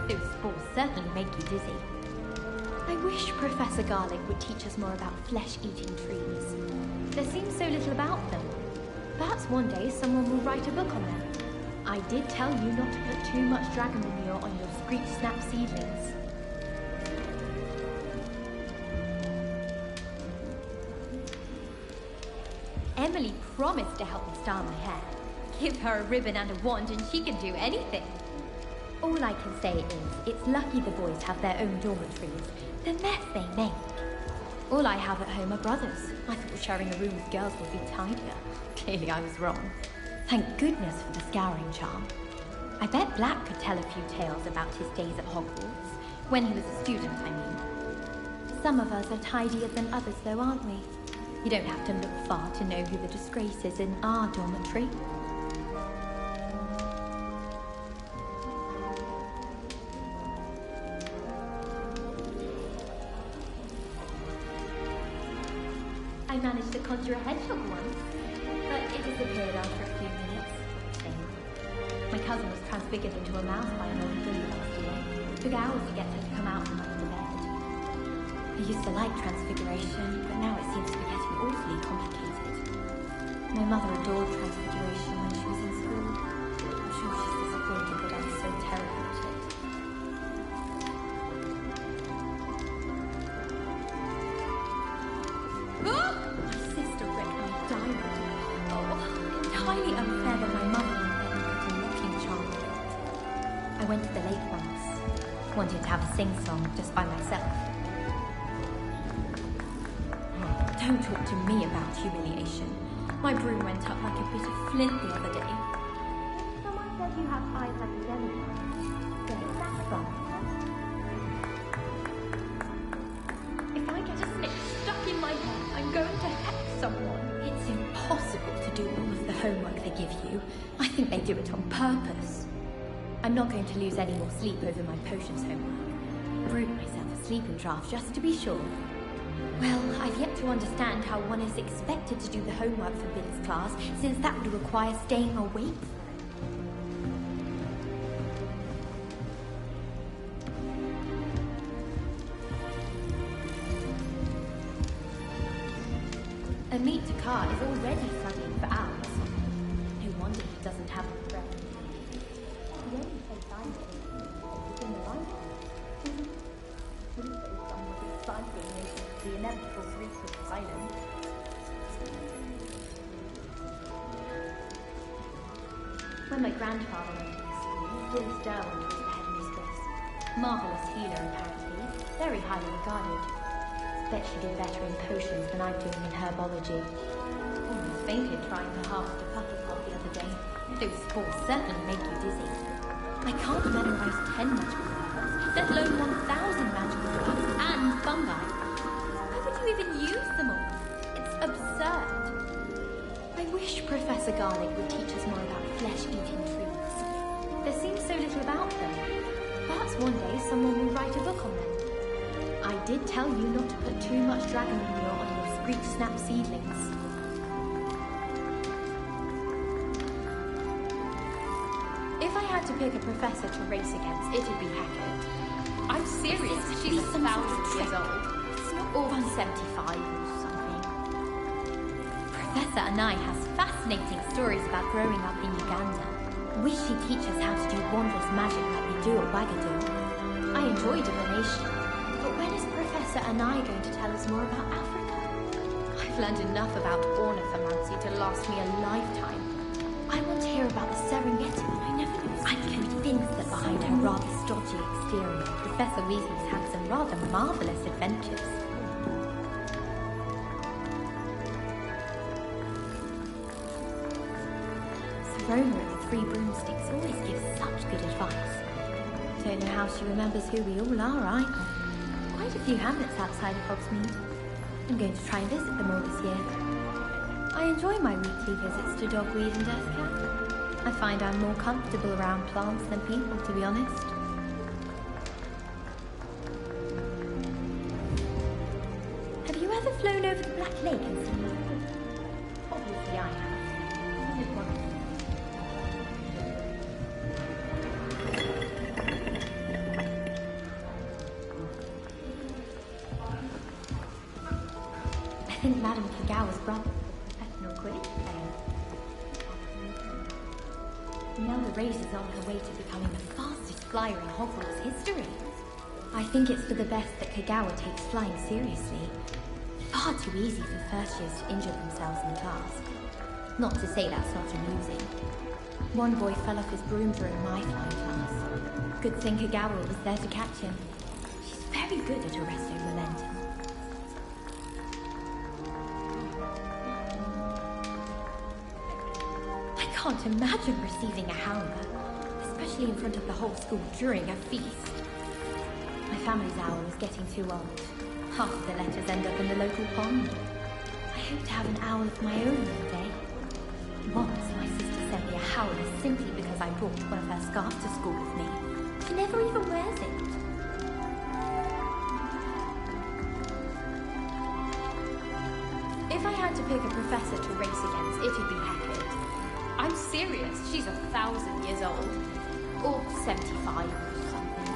Those spores certainly make you dizzy. I wish Professor Garlick would teach us more about flesh-eating trees. There seems so little about them. Perhaps one day someone will write a book on them. I did tell you not to put too much dragon manure on your Screech-Snap seedlings. Emily promised to help me style my hair. Give her a ribbon and a wand and she can do anything. All I can say is, it's lucky the boys have their own dormitories. The mess they make. All I have at home are brothers. I thought sharing a room with girls would be tidier. Clearly I was wrong. Thank goodness for the scouring charm. I bet Black could tell a few tales about his days at Hogwarts. When he was a student, I mean. Some of us are tidier than others though, aren't we? You don't have to look far to know who the disgrace is in our dormitory. I managed to conjure a hedgehog once, but it disappeared after a few minutes. Shame. My cousin was transfigured into a mouse by an old bully last year. Took hours to get her to come out from under the bed. I used to like Transfiguration, but now it seems to be getting awfully complicated. My mother adored Transfiguration when she was in school. I'm sure she's disappointed that I'm so terrible at it. My sister wrecked my diamond. Oh, entirely unfair that my mother wouldn't let me put a locking charm on it. I went to the lake once. Wanted to have a sing-song just by myself. Don't talk to me about humiliation. My broom went up like a bit of flint the other day. Someone said you have eyes like a jellyfish. Where's that from? If I get a snake stuck in my hair, I'm going to hex someone. It's impossible to do all of the homework they give you. I think they do it on purpose. I'm not going to lose any more sleep over my potions homework. Brewed myself a sleeping draft just to be sure. Well, I've yet to understand how one is expected to do the homework for Bill's class, since that would require staying awake. Amit Takar is already studying for hours. No wonder he doesn't have a breath. The only place I know is in the library. The inevitable reach of the island. When my grandfather went to the school, Phyllis Derwent was the headmistress. Marvellous healer, apparently. Very highly regarded. Bet she did better in potions than I'm doing in herbology. Almost fainted trying to harvest a puppy pot the other day. Those spores certainly make you dizzy. I can't memorize 10 magical words, let alone 1,000 magical words and fungi. Why would you even use them all? It's absurd. I wish Professor Garlick would teach us more about flesh-eating trees. There seems so little about them. Perhaps one day someone will write a book on them. I did tell you not to put too much dragon manure on your Screech Snap seedlings. If I had to pick a professor to race against, it'd be Hackett. I'm serious, she's 1,000 years old. Or 175 or something. Professor Anai has fascinating stories about growing up in Uganda. Wish she'd teach us how to do wondrous magic like we do at Wagadu. I enjoy divination, but when is Professor Anai going to tell us more about Africa? I've learned enough about ornithomancy to last me a lifetime. I want to hear about the Serengeti. I never knew. I'm convinced that behind her rather stodgy exterior, Professor Weasley's had some rather marvellous adventures. Rona at the Three Broomsticks always gives such good advice. Don't know how she remembers who we all are either. Quite a few hamlets outside of Hogsmeade. I'm going to try and visit them all this year. I enjoy my weekly visits to Dogweed and Deathcap. I find I'm more comfortable around plants than people, to be honest. Have you ever flown over the Black Lake and seen them? Obviously I have. I think Madame Kagawa's brother is a professional Quidditch player. Nelda Reyes is on her way to becoming the fastest flyer in Hogwarts history. I think it's for the best that Kagawa takes flying seriously. Far too easy for first years to injure themselves in class. Not to say that's not amusing. One boy fell off his broom during my flying class. Good thing Kagawa was there to catch him. She's very good at arresto momentum. I can't imagine receiving a howler, especially in front of the whole school during a feast. My family's owl is getting too old. Half of the letters end up in the local pond. I hope to have an owl of my own one day. Once, my sister sent me a howler simply because I brought one of her scarves to school with me. She never even wears it. If I had to pick a professor to race against, it'd be Hackett. I'm serious, she's 1,000 years old. Or 75 or something.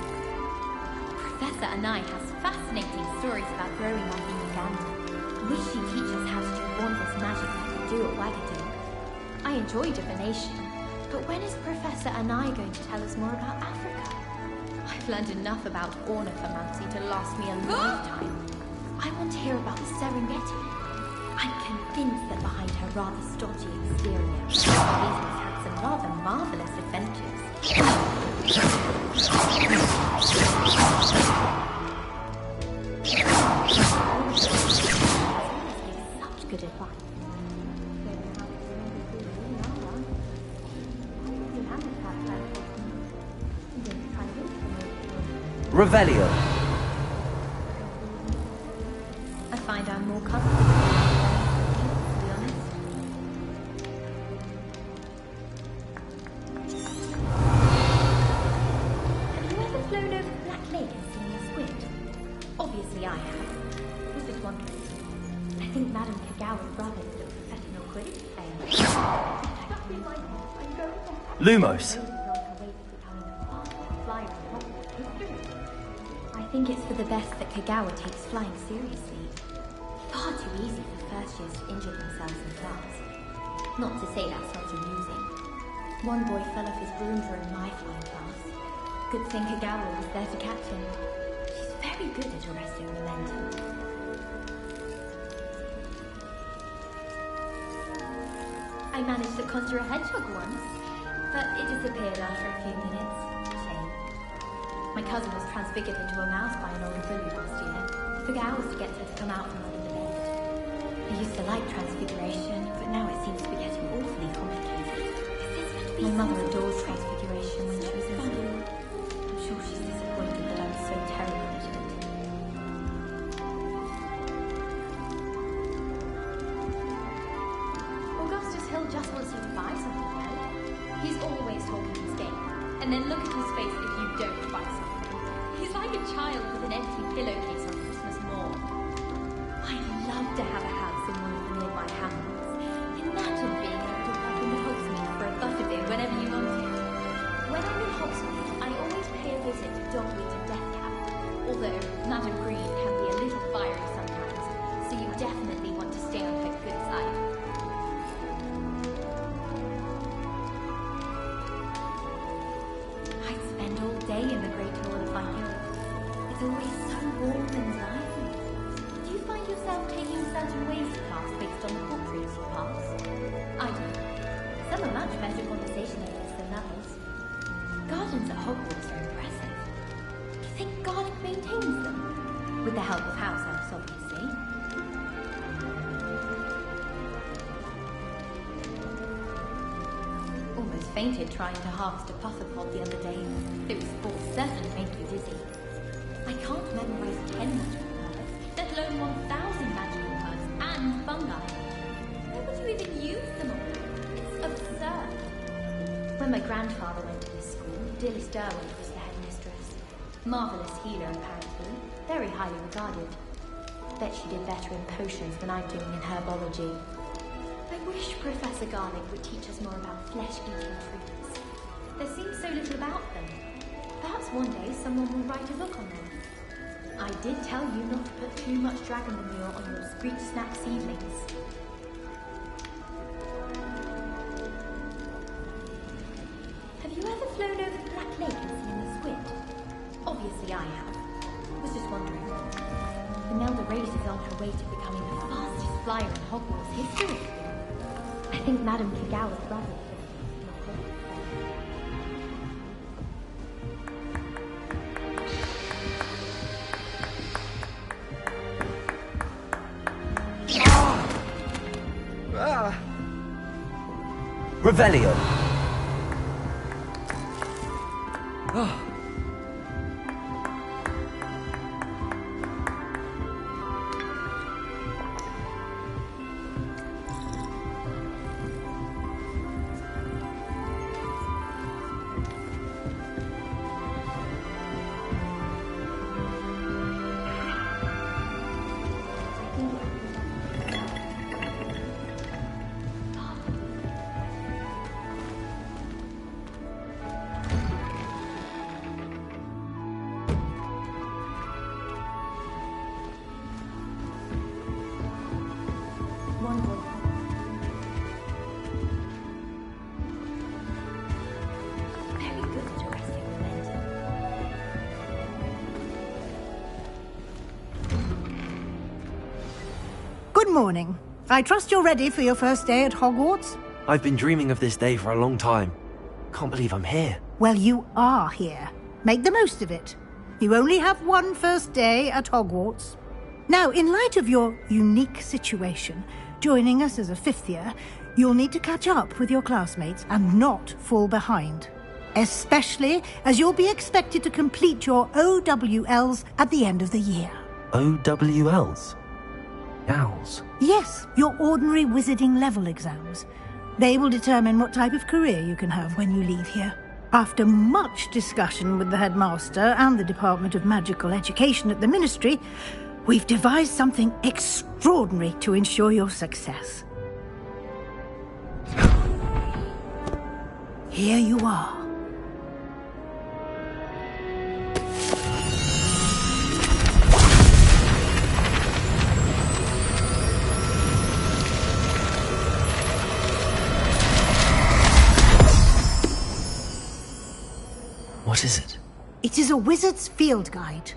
Professor Anai has fascinating stories about growing up in Uganda. Wish she'd teach us how to do wondrous magic like we do at Wagadu. I enjoy divination, but when is Professor Anai going to tell us more about Africa? I've learned enough about ornithomancy to last me a lifetime. I want to hear about the Serengeti. I'm convinced that behind her rather stodgy exterior, Liz has had some rather marvelous adventures. Such good advice. Revelio. I find I'm more comfortable to be honest. Have you ever flown over the Black Lake and seen a squid? Obviously I have. I was just wondering. I think Madame Kagawa's brother is a professional quidditch player. Lumos. I think it's for the best that Kagawa takes flying seriously. Far too easy for first years to injure themselves in class. Not to say that's not amusing. One boy fell off his broom during my flying class. Good thing Kagawa was there to catch him. She's very good at arresting momentum. I managed to conjure a hedgehog once, but it disappeared after a few minutes. Shame. My cousin was transfigured into a mouse by an older bully last year. It took hours to get her to come out from under the bed. I used to like transfiguration, but now it seems to be getting awfully complicated. My mother adores transfiguration when she was in school. I'm sure she's disappointed that I'm so terrible at it. Augustus Hill just wants you to buy something, right? He's always talking his game, and then look at his face if you don't buy something. He's like a child with an empty pillowcase on Christmas morn. I'd love to have a house in one of the nearby hamlets. Imagine being able to pop into Hogsmeade for a butterbeer whenever you wanted. When I'm in Hogsmeade, I always pay a visit to Dogweed and Deathcap. Although Madame Green can be a little fiery sometimes, so you definitely want to stay on her good side. I'd spend all day in the Great Hall if I could. It's always so warm and lively. Do you find yourself taking certain ways to class based on the portraits you pass? I do. Some are much better conversationalists than others. Gardens at Hogwartz are impressive. Do you think God maintains them? With the help of house elves, obviously. Almost fainted trying to harvest a pufferpod the other day. Those balls certainly make you dizzy. I can't memorize 10 magical words, let alone 1,000 magical words and fungi. Where would you even use them all? It's absurd. When my grandfather went to this school, Dilys Derwent was the headmistress. Marvellous healer, apparently. Very highly regarded. Bet she did better in potions than I'm doing in herbology. I wish Professor Garlick would teach us more about flesh-eating trees. There seems so little about them. Perhaps one day someone will write a book on them. I did tell you not to put too much dragon manure on your Screech Snap seedlings. Have you ever flown over the Black Lake and seen a squid? Obviously I have. Was just wondering. Imelda Reyes is on her way to becoming the fastest flyer in Hogwarts history. I think Madame Kagawa's brother is Revelio. Good morning. I trust you're ready for your first day at Hogwarts? I've been dreaming of this day for a long time. Can't believe I'm here. Well, you are here. Make the most of it. You only have one first day at Hogwarts. Now, in light of your unique situation, joining us as a fifth year, you'll need to catch up with your classmates and not fall behind. Especially as you'll be expected to complete your OWLs at the end of the year. OWLs? Owls? Yes, your ordinary wizarding level exams. They will determine what type of career you can have when you leave here. After much discussion with the headmaster and the Department of Magical Education at the Ministry, we've devised something extraordinary to ensure your success. Here you are. What is it? It is a wizard's field guide.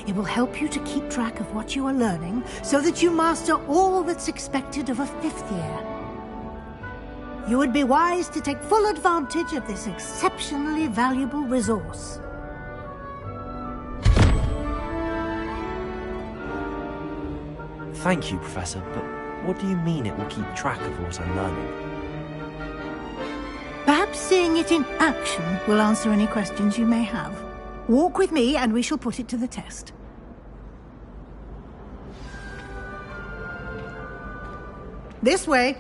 It will help you to keep track of what you are learning so that you master all that's expected of a fifth year. You would be wise to take full advantage of this exceptionally valuable resource. Thank you, Professor, but what do you mean it will keep track of what I'm learning? Perhaps seeing it in action will answer any questions you may have. Walk with me and we shall put it to the test. This way.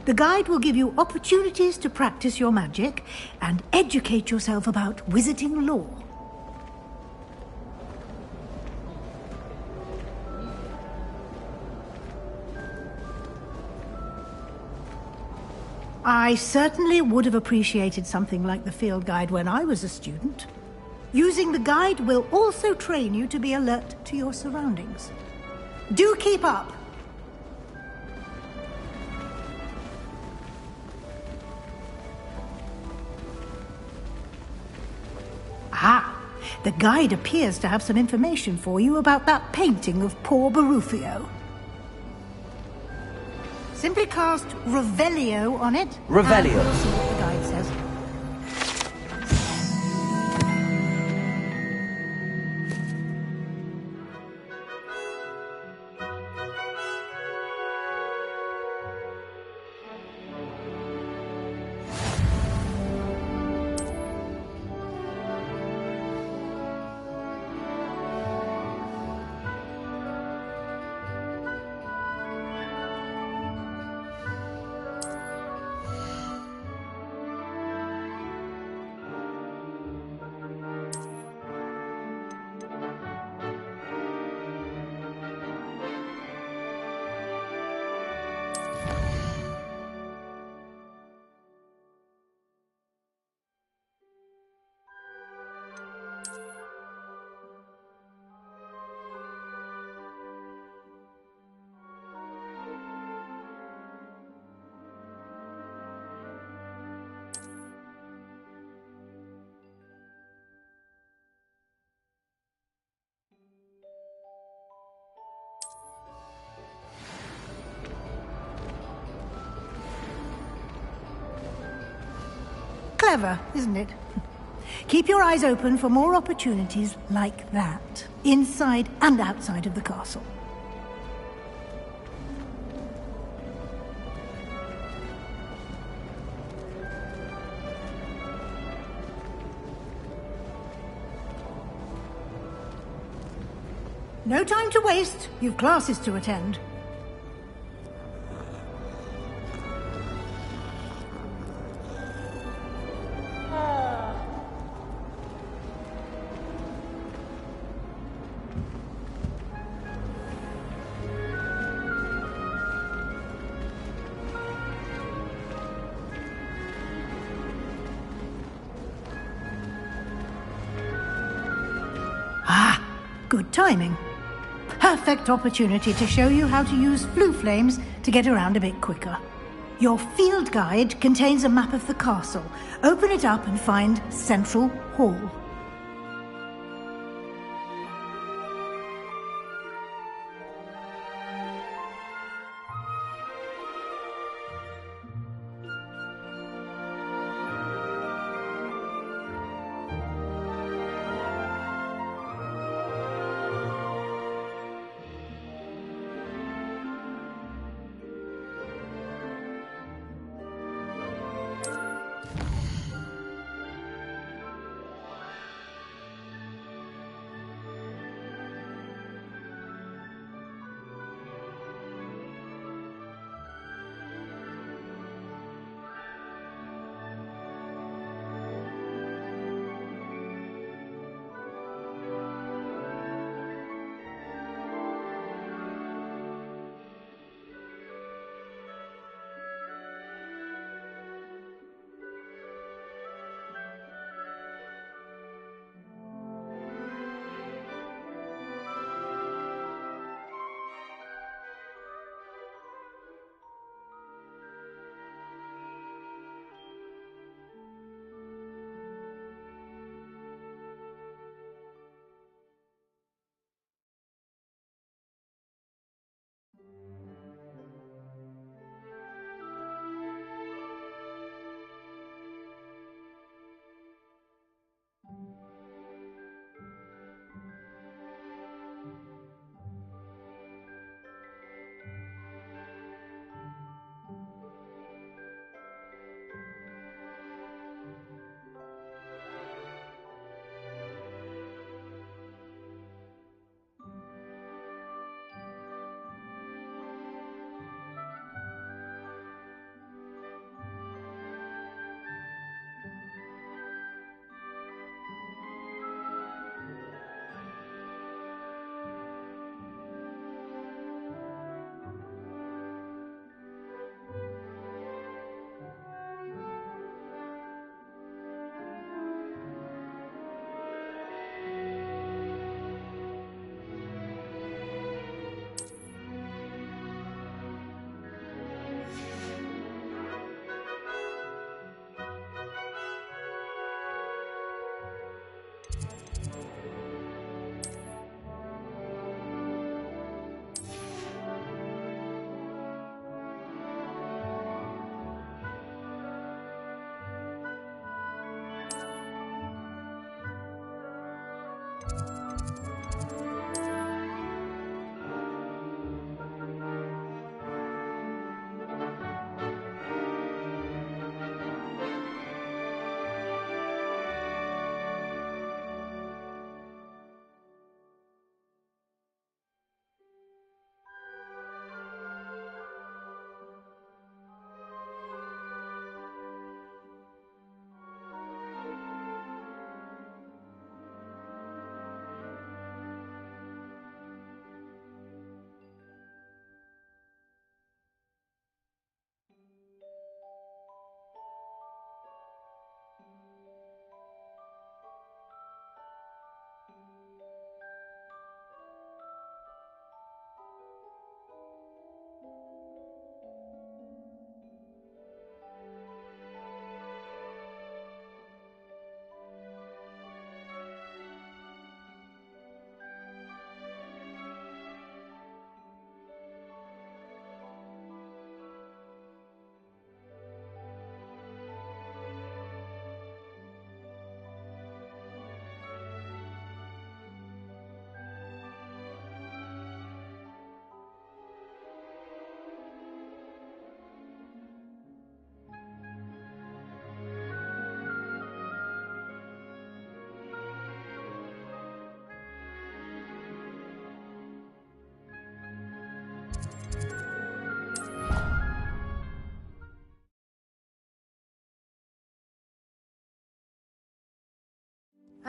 The guide will give you opportunities to practice your magic and educate yourself about wizarding lore. I certainly would have appreciated something like the field guide when I was a student. Using the guide will also train you to be alert to your surroundings. Do keep up! Ah, the guide appears to have some information for you about that painting of poor Barufio. Simply cast Revelio on it. Revelio. And we'll see what the guide says. Clever, isn't it? Keep your eyes open for more opportunities like that, inside and outside of the castle. No time to waste. You've classes to attend. Good timing. Perfect opportunity to show you how to use flue flames to get around a bit quicker. Your field guide contains a map of the castle. Open it up and find Central Hall.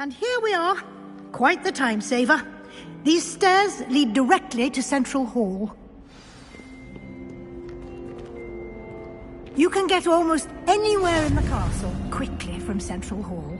And here we are. Quite the time saver. These stairs lead directly to Central Hall. You can get almost anywhere in the castle quickly from Central Hall.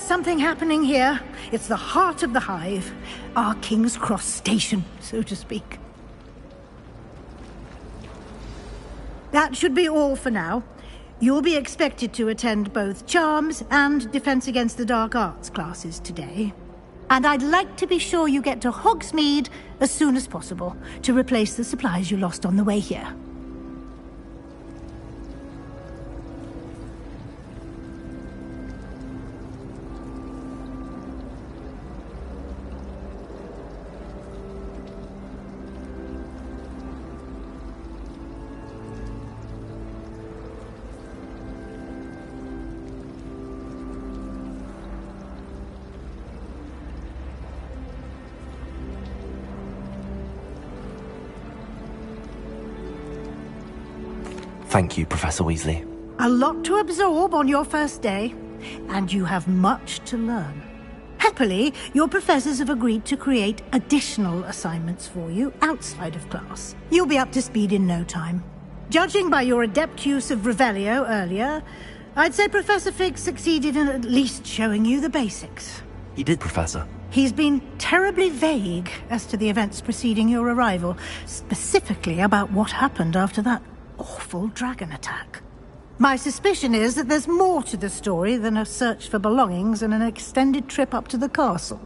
something happening here. It's the heart of the hive. Our King's Cross station, so to speak. That should be all for now. You'll be expected to attend both Charms and Defense Against the Dark Arts classes today. And I'd like to be sure you get to Hogsmeade as soon as possible to replace the supplies you lost on the way here. Thank you, Professor Weasley. A lot to absorb on your first day, and you have much to learn. Happily, your professors have agreed to create additional assignments for you outside of class. You'll be up to speed in no time. Judging by your adept use of Revelio earlier, I'd say Professor Fig succeeded in at least showing you the basics. He did, Professor. He's been terribly vague as to the events preceding your arrival, specifically about what happened after that awful dragon attack. My suspicion is that there's more to the story than a search for belongings and an extended trip up to the castle.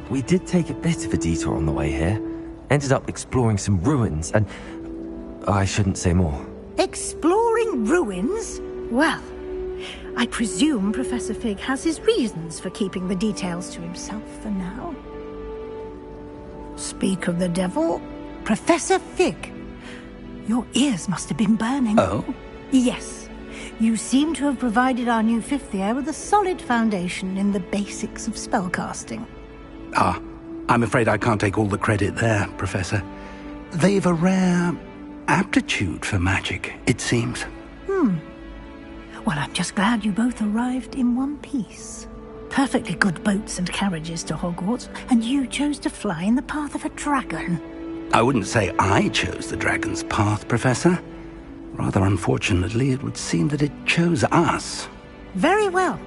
We did take a bit of a detour on the way here. Ended up exploring some ruins and... I shouldn't say more. Exploring ruins? Well, I presume Professor Fig has his reasons for keeping the details to himself for now. Speak of the devil, Professor Fig. Your ears must have been burning. Oh? Yes. You seem to have provided our new fifth year with a solid foundation in the basics of spellcasting. Ah, I'm afraid I can't take all the credit there, Professor. They've a rare aptitude for magic, it seems. Well, I'm just glad you both arrived in one piece. Perfectly good boats and carriages to Hogwarts, and you chose to fly in the path of a dragon. I wouldn't say I chose the dragon's path, Professor. Rather unfortunately, it would seem that it chose us. Very well.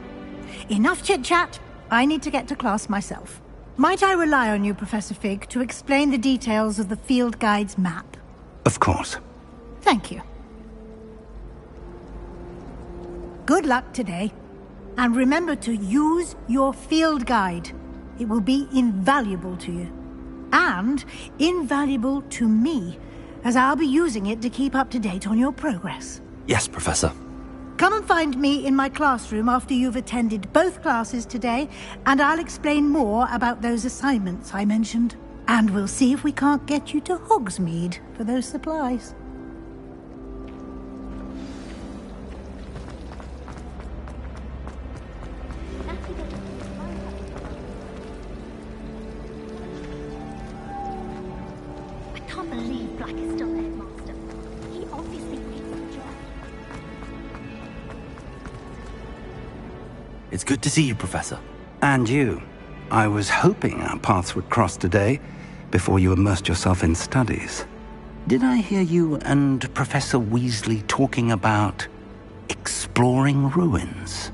Enough chit-chat. I need to get to class myself. Might I rely on you, Professor Fig, to explain the details of the field guide's map? Of course. Thank you. Good luck today. And remember to use your field guide. It will be invaluable to you. And invaluable to me, as I'll be using it to keep up to date on your progress. Yes, Professor. Come and find me in my classroom after you've attended both classes today, and I'll explain more about those assignments I mentioned. And we'll see if we can't get you to Hogsmeade for those supplies. I can't believe Black is still the headmaster. He obviously hates the job. It's good to see you, Professor. And you. I was hoping our paths would cross today, before you immersed yourself in studies. Did I hear you and Professor Weasley talking about exploring ruins?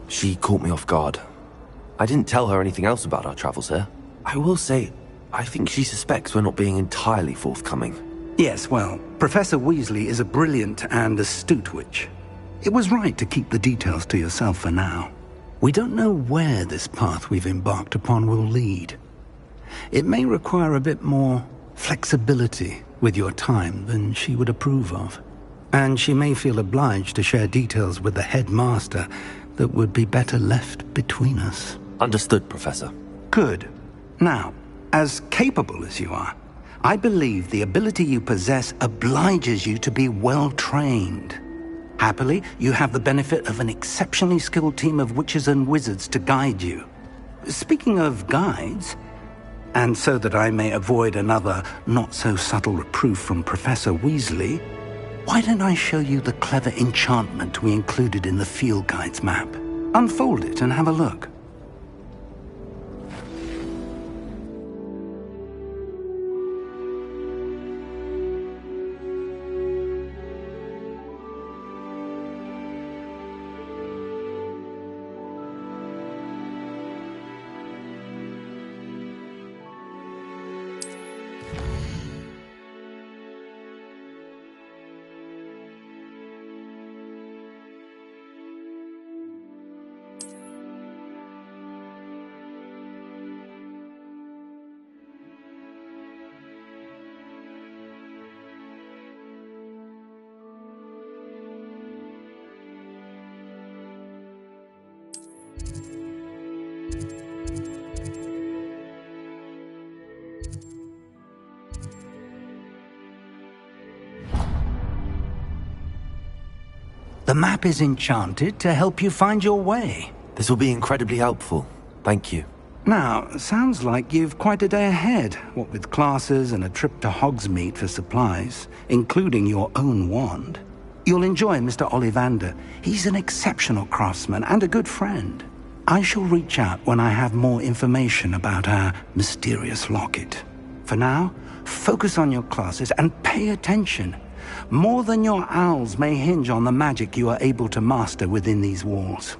She caught me off guard. I didn't tell her anything else about our travels here. I will say, I think she suspects we're not being entirely forthcoming. Yes, well, Professor Weasley is a brilliant and astute witch. It was right to keep the details to yourself for now. We don't know where this path we've embarked upon will lead. It may require a bit more flexibility with your time than she would approve of. And she may feel obliged to share details with the headmaster that would be better left between us. Understood, Professor. Good. Now, as capable as you are, I believe the ability you possess obliges you to be well-trained. Happily, you have the benefit of an exceptionally skilled team of witches and wizards to guide you. Speaking of guides, and so that I may avoid another not-so-subtle reproof from Professor Weasley, why don't I show you the clever enchantment we included in the field guide's map? Unfold it and have a look. The map is enchanted to help you find your way. This will be incredibly helpful. Thank you. Now, sounds like you've quite a day ahead, what with classes and a trip to Hogsmeade for supplies, including your own wand. You'll enjoy Mr. Ollivander. He's an exceptional craftsman and a good friend. I shall reach out when I have more information about our mysterious locket. For now, focus on your classes and pay attention. More than your owls may hinge on the magic you are able to master within these walls.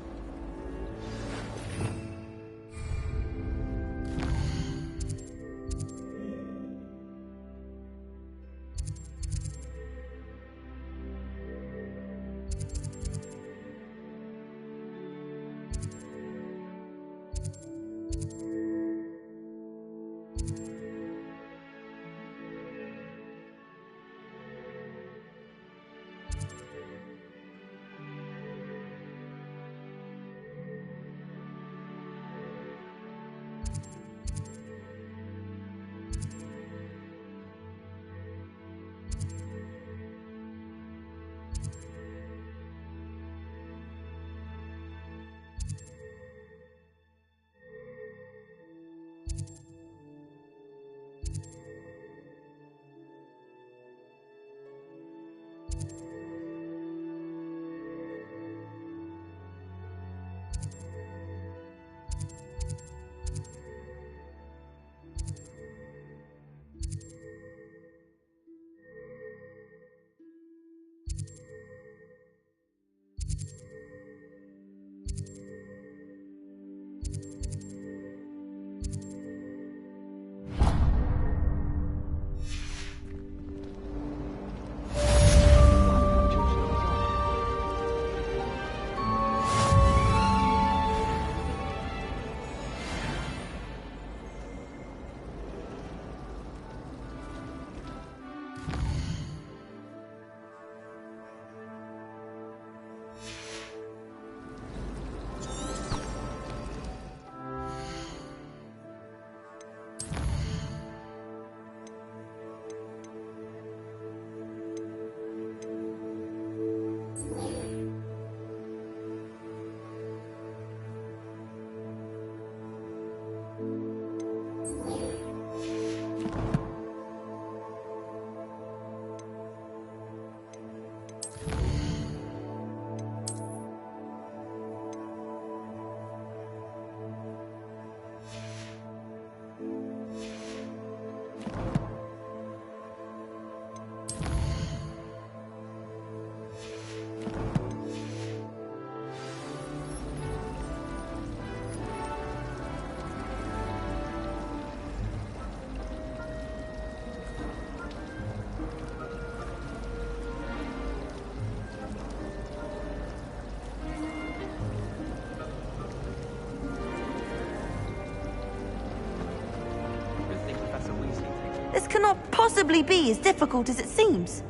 cannot possibly be as difficult as it seems.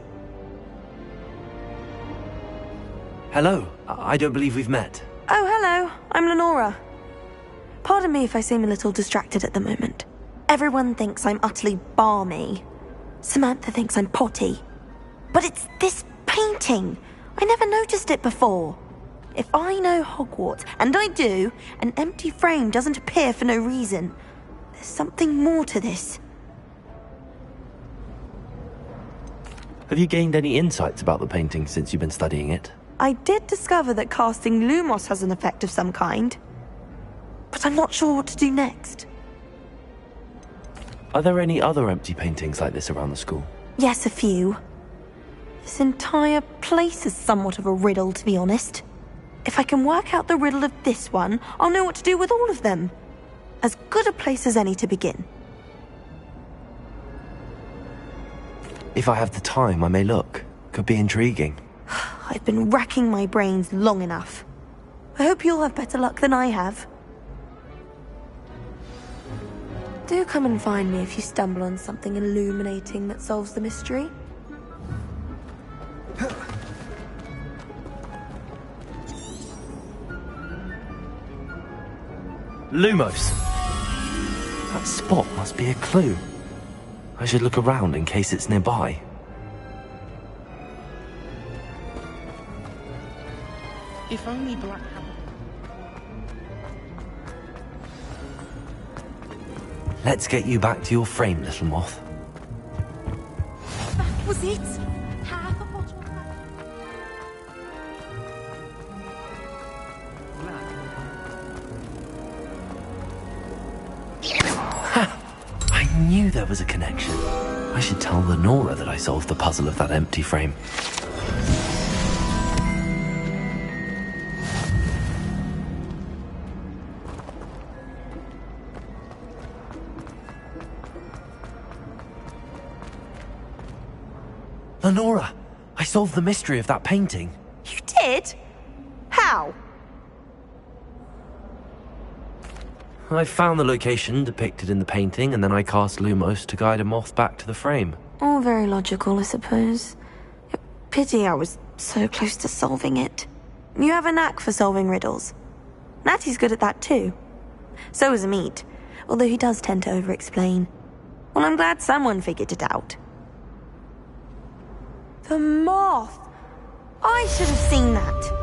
Hello. I don't believe we've met. Oh, hello. I'm Lenora. Pardon me if I seem a little distracted at the moment. Everyone thinks I'm utterly balmy. Samantha thinks I'm potty. But it's this painting. I never noticed it before. If I know Hogwarts, and I do, an empty frame doesn't appear for no reason. There's something more to this. Have you gained any insights about the painting since you've been studying it? I did discover that casting Lumos has an effect of some kind. But I'm not sure what to do next. Are there any other empty paintings like this around the school? Yes, a few. This entire place is somewhat of a riddle, to be honest. If I can work out the riddle of this one, I'll know what to do with all of them. As good a place as any to begin. If I have the time, I may look. Could be intriguing. I've been racking my brains long enough. I hope you'll have better luck than I have. Do come and find me if you stumble on something illuminating that solves the mystery. Lumos! That spot must be a clue. I should look around in case it's nearby. If only Black... Let's get you back to your frame, little moth. That was it! Half a bottle. I knew there was a connection. I should tell Lenora that I solved the puzzle of that empty frame. Lenora! I solved the mystery of that painting. You did? How? I found the location depicted in the painting, and then I cast Lumos to guide a moth back to the frame. All very logical, I suppose. Pity I was so close to solving it. You have a knack for solving riddles. Natty's good at that too. So is Amit, although he does tend to over-explain. Well, I'm glad someone figured it out. The moth! I should have seen that.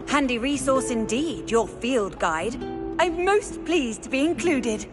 Handy resource indeed, your field guide. I'm most pleased to be included.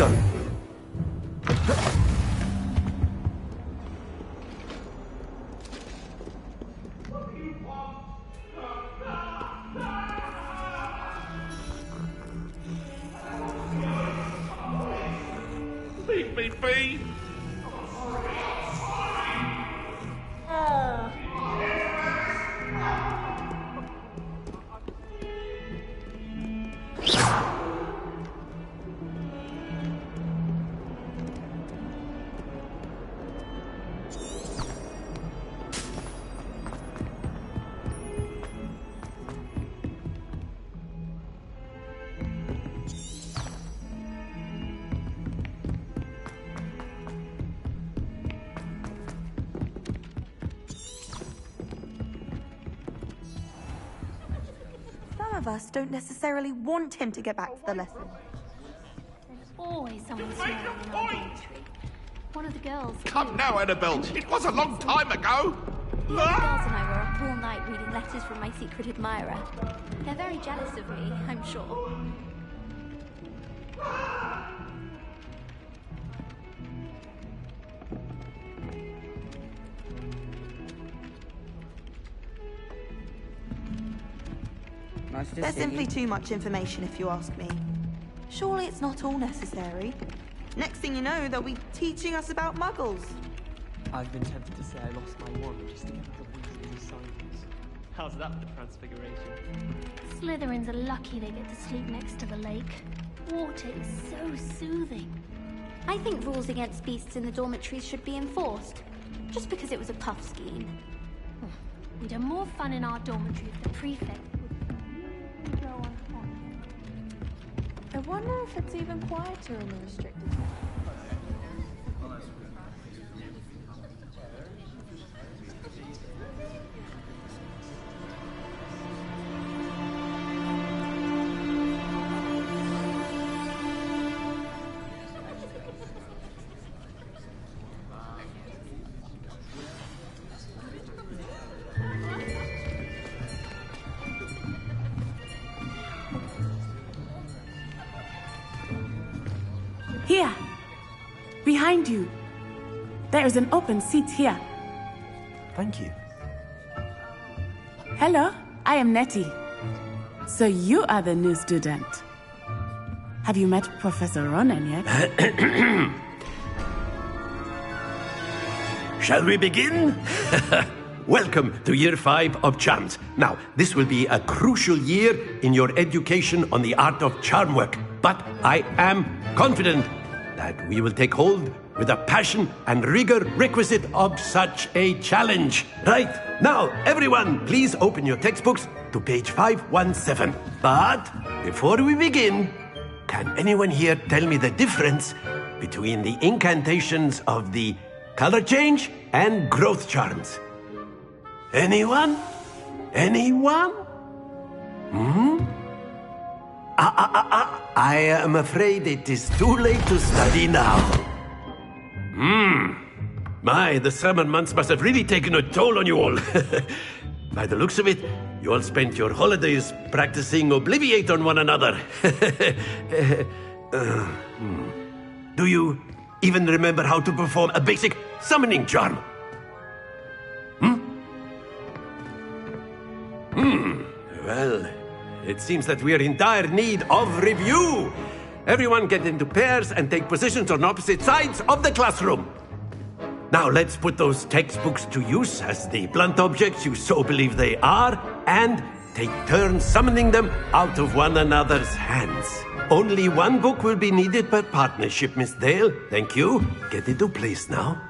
go. Leave me be! Some of us don't necessarily want him to get back to the lesson. There's always someone swearing in our dormitory. One of the girls... Come now, Annabelle. It was a long time ago. The other girls and I were up all night reading letters from my secret admirer. They're very jealous of me, I'm sure. There's simply too much information, if you ask me. Surely it's not all necessary. Next thing you know, they'll be teaching us about muggles. I've been tempted to say I lost my wand just to get rid of Weasley's disciples. How's that for transfiguration? Slytherins are lucky they get to sleep next to the lake. Water is so soothing. I think rules against beasts in the dormitories should be enforced. Just because it was a puff scheme. We'd have more fun in our dormitory if the prefect would go on point. I wonder if it's even quieter in the restricted zone. Here! Behind you! There is an open seat here. Thank you. Hello, I am Nettie. So you are the new student. Have you met Professor Ronan yet? Shall we begin? Welcome to Year 5 of Charms. Now, this will be a crucial year in your education on the art of charm work. But I am confident that we will take hold with the passion and rigor requisite of such a challenge. Right, now, everyone, please open your textbooks to page 517. But before we begin, can anyone here tell me the difference between the incantations of the color change and growth charms? Anyone? Anyone? I am afraid it is too late to study now. My, the summer months must have really taken a toll on you all. By the looks of it, you all spent your holidays practicing Obliviate on one another. Do you even remember how to perform a basic summoning charm? Well, it seems that we are in dire need of review. Everyone get into pairs and take positions on opposite sides of the classroom. Now let's put those textbooks to use as the blunt objects you so believe they are, and take turns summoning them out of one another's hands. Only one book will be needed per partnership, Miss Dale. Thank you. Get into place now.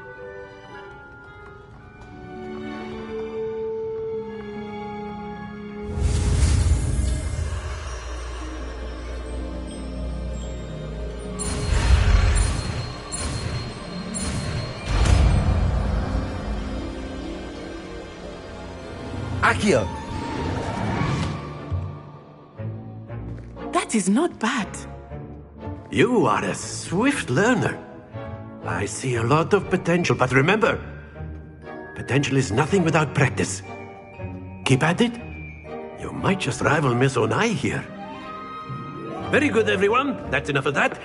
Accio! That is not bad. You are a swift learner. I see a lot of potential, but remember, potential is nothing without practice. Keep at it. You might just rival Miss Onai here. Very good, everyone. That's enough of that.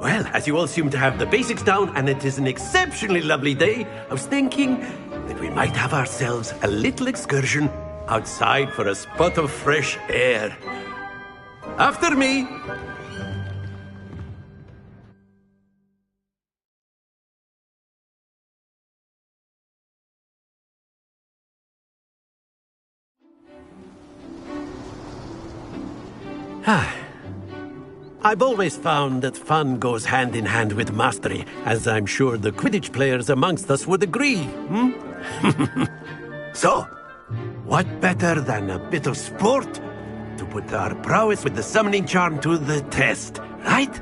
Well, as you all seem to have the basics down, and it is an exceptionally lovely day, I was thinking that we might have ourselves a little excursion outside for a spot of fresh air. After me! I've always found that fun goes hand in hand with mastery, as I'm sure the Quidditch players amongst us would agree. So, what better than a bit of sport to put our prowess with the summoning charm to the test, right?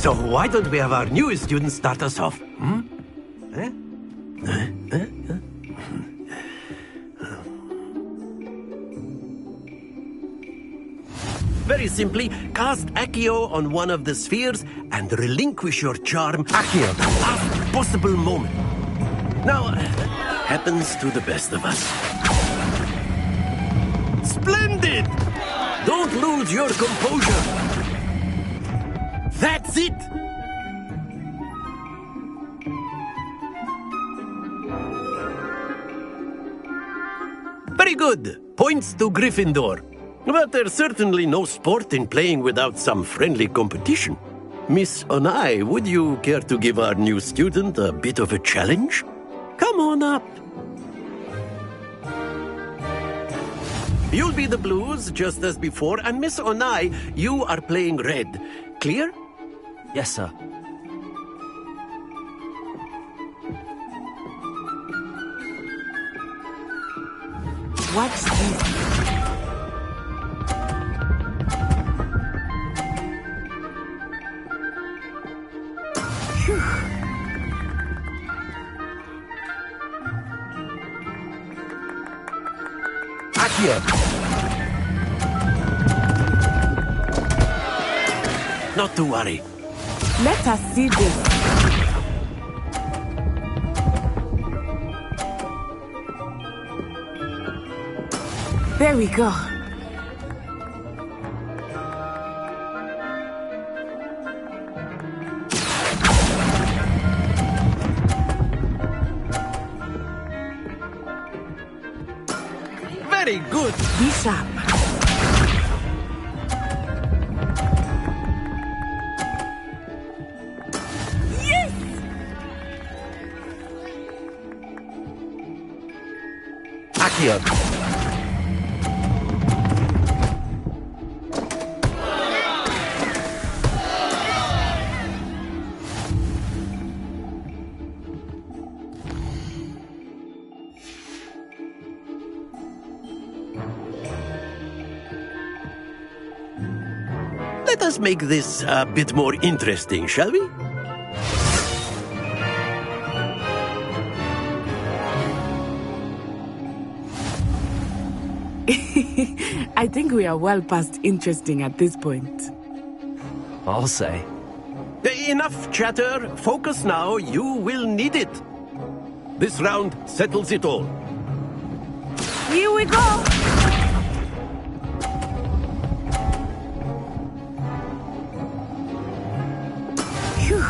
So why don't we have our newest student start us off? Very simply, cast Accio on one of the spheres and relinquish your charm Accio at the last possible moment. Now, happens to the best of us. Splendid! Don't lose your composure. That's it! Very good. Points to Gryffindor. But there's certainly no sport in playing without some friendly competition. Miss Onai, would you care to give our new student a bit of a challenge? Come on up. You'll be the blues, just as before, and Miss Onai, you are playing red. Clear? Yes, sir. What's this? Accio! Not to worry. Let us see this. There we go. Very good. Be sharp. Accio. Let us make this a bit more interesting, shall we? I think we are well past interesting at this point. I'll say. Enough chatter. Focus now. You will need it. This round settles it all. Here we go! Phew.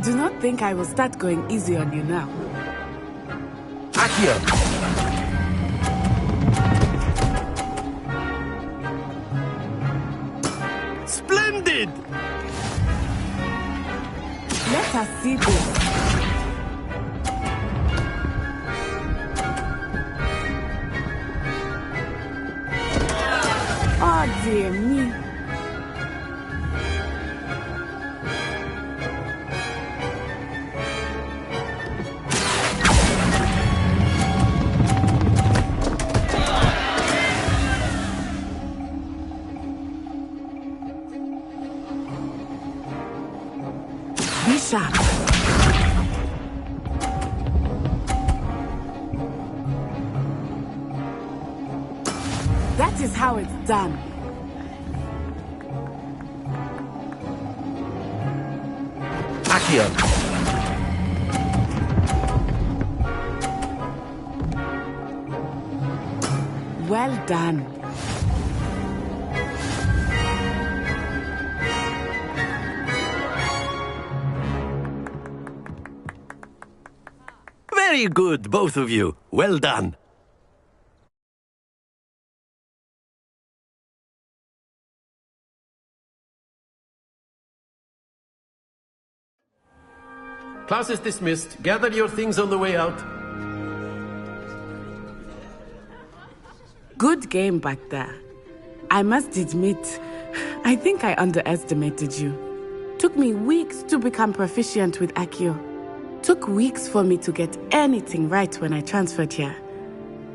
Do not think I will start going easy on you now. Accio! Splendid! Let us see this. Oh dear me. Be sharp. That is how it's done. Accio! Well done. Very good, both of you. Well done. Class is dismissed. Gather your things on the way out. Good game back there. I must admit, I think I underestimated you. Took me weeks to become proficient with Accio. Took weeks for me to get anything right when I transferred here.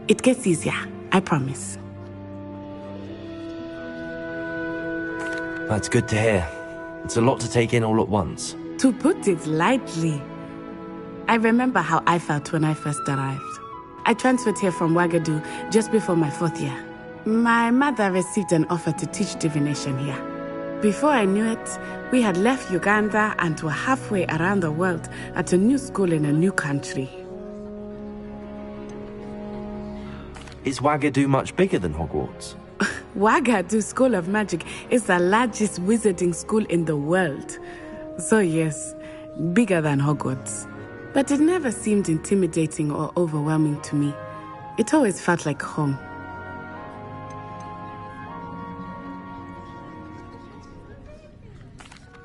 It gets easier, I promise. That's good to hear. It's a lot to take in all at once. To put it lightly, I remember how I felt when I first arrived. I transferred here from Ouagadougou just before my 4th year. My mother received an offer to teach divination here. Before I knew it, we had left Uganda and were halfway around the world at a new school in a new country. Is Ouagadougou much bigger than Hogwarts? Ouagadougou School of Magic is the largest wizarding school in the world. So yes, bigger than Hogwarts. But it never seemed intimidating or overwhelming to me. It always felt like home.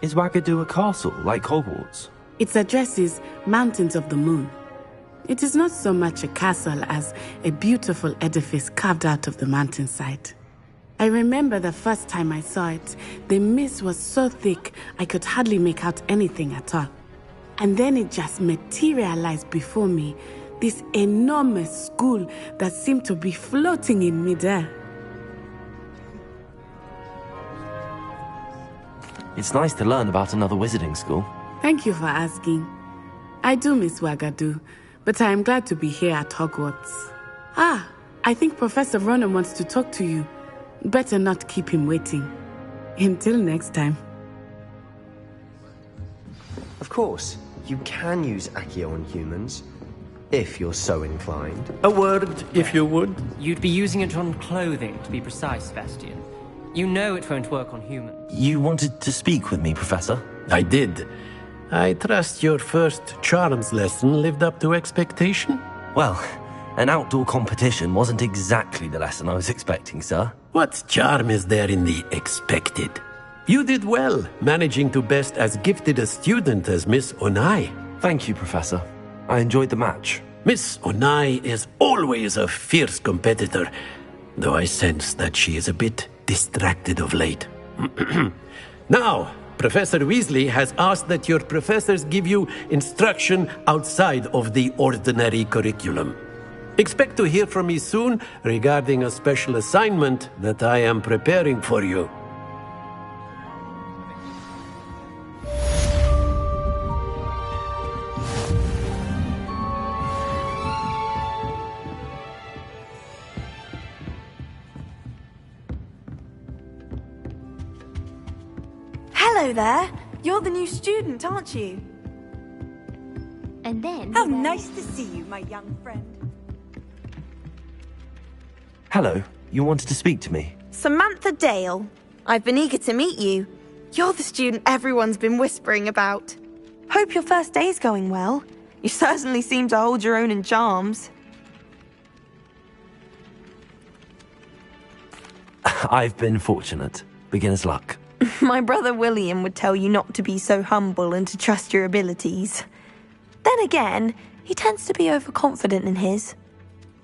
Is Ouagadougou a castle, like Hogwarts? Its address is Mountains of the Moon. It is not so much a castle as a beautiful edifice carved out of the mountainside. I remember the first time I saw it, the mist was so thick I could hardly make out anything at all. And then it just materialized before me, this enormous school that seemed to be floating in midair. It's nice to learn about another wizarding school. Thank you for asking. I do miss Ouagadougou, but I am glad to be here at Hogwarts. Ah, I think Professor Ronan wants to talk to you. Better not keep him waiting. Until next time. Of course, you can use Accio on humans, if you're so inclined. A word, if you would. You'd be using it on clothing, to be precise, Bastian. You know it won't work on humans. You wanted to speak with me, Professor? I did. I trust your first charms lesson lived up to expectation? Well, an outdoor competition wasn't exactly the lesson I was expecting, sir. What charm is there in the expected? You did well, managing to best as gifted a student as Miss Onai. Thank you, Professor. I enjoyed the match. Miss Onai is always a fierce competitor, though I sense that she is a bit distracted of late. Now, Professor Weasley has asked that your professors give you instruction outside of the ordinary curriculum. Expect to hear from me soon regarding a special assignment that I am preparing for you. Hello there. You're the new student, aren't you? And then... How nice to see you, my young friend. Hello. You wanted to speak to me? Samantha Dale. I've been eager to meet you. You're the student everyone's been whispering about. Hope your first day's going well. You certainly seem to hold your own in charms. I've been fortunate. Beginner's luck. My brother William would tell you not to be so humble and to trust your abilities. Then again, he tends to be overconfident in his.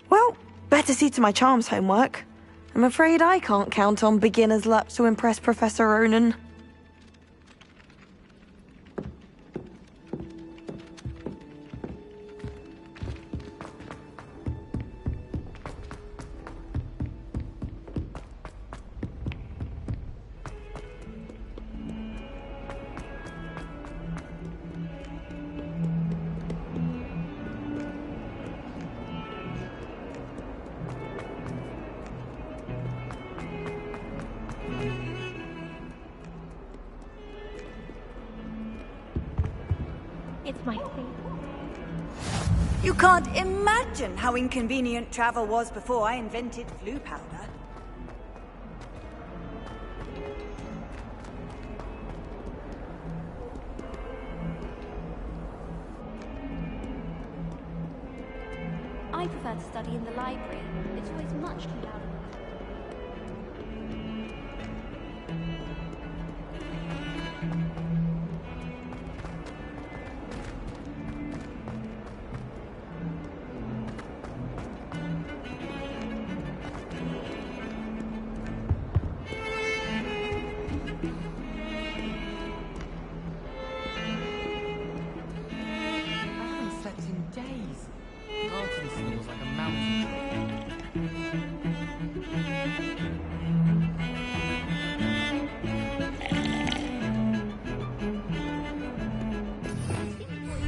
Well, better see to my charms homework. I'm afraid I can't count on beginner's luck to impress Professor Ronan. It's my favorite. You can't imagine how inconvenient travel was before I invented flu powder. I prefer to study in the library. It's always much too loud.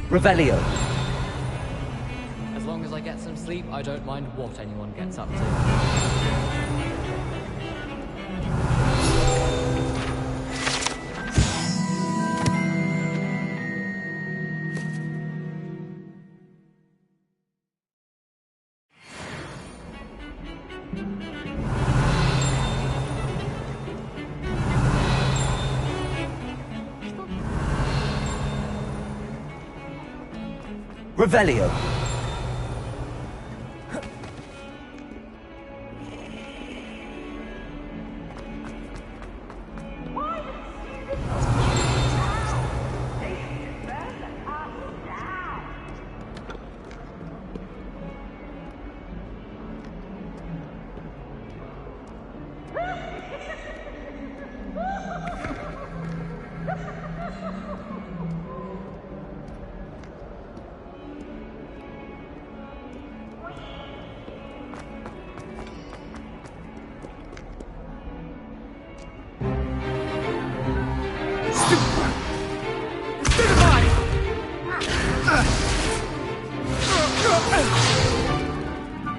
Revelio. As long as I get some sleep, I don't mind what anyone gets up to. Revelio.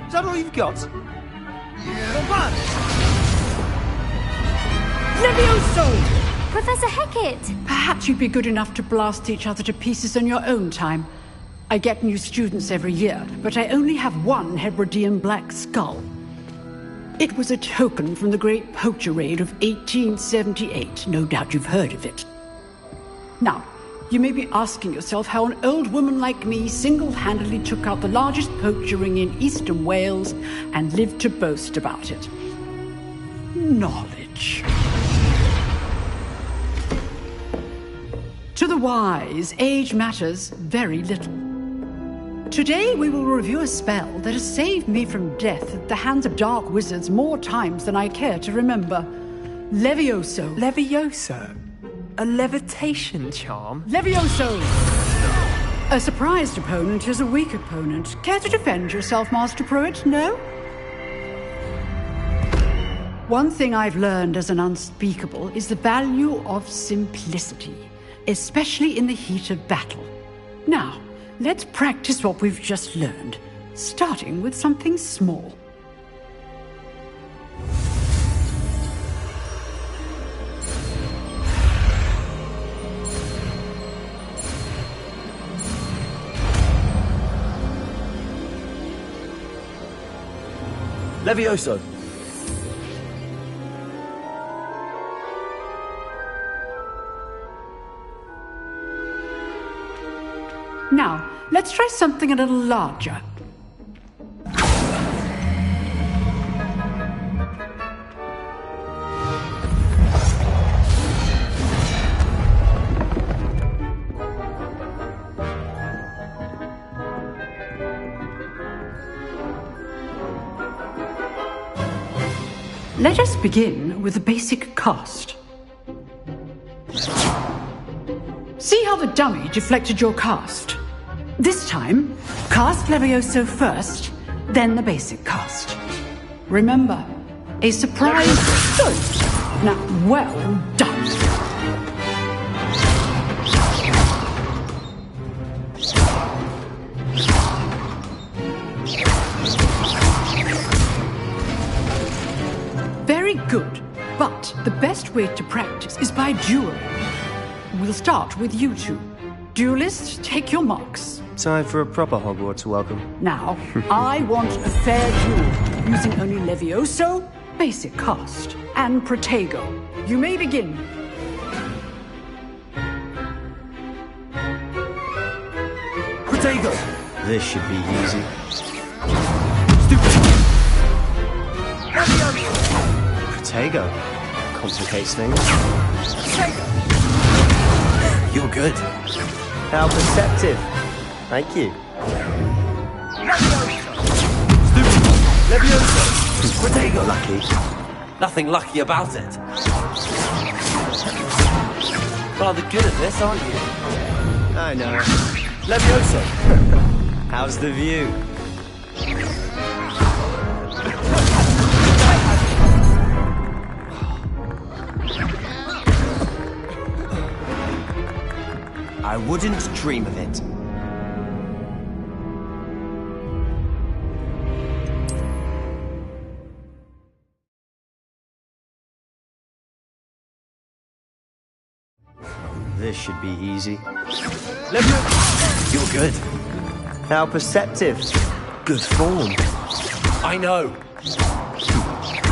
Is that all you've got? Levioso! Professor Hecat! Perhaps you'd be good enough to blast each other to pieces on your own time. I get new students every year, but I only have one Hebridean black skull. It was a token from the Great Poacher Raid of 1878. No doubt you've heard of it. Now, you may be asking yourself how an old woman like me single-handedly took out the largest poacher ring in eastern Wales and lived to boast about it. Knowledge. To the wise, age matters very little. Today we will review a spell that has saved me from death at the hands of dark wizards more times than I care to remember. Levioso. Levioso? A levitation charm? Levioso! A surprised opponent is a weak opponent. Care to defend yourself, Master Pruitt? No? One thing I've learned as an unspeakable is the value of simplicity, especially in the heat of battle. Now, let's practice what we've just learned, starting with something small. Levioso. Now, let's try something a little larger. Let us begin with the basic cast. See how the dummy deflected your cast? This time, cast Levioso first, then the basic cast. Remember, a surprise stunt. Now, well done. Very good, but the best way to practice is by dueling. We'll start with you two. Duelists, take your marks. Time for a proper Hogwarts welcome. Now, I want a fair duel, using only Levioso, basic cast, and Protego. You may begin. Protego! This should be easy. Protego. Complicates things. You're good. How perceptive. Thank you. Levioso! Protego! Lucky. Nothing lucky about it. Rather good at this, aren't you? I know. Levioso! How's the view? I wouldn't dream of it. This should be easy. You're good. How perceptive. Good form. I know.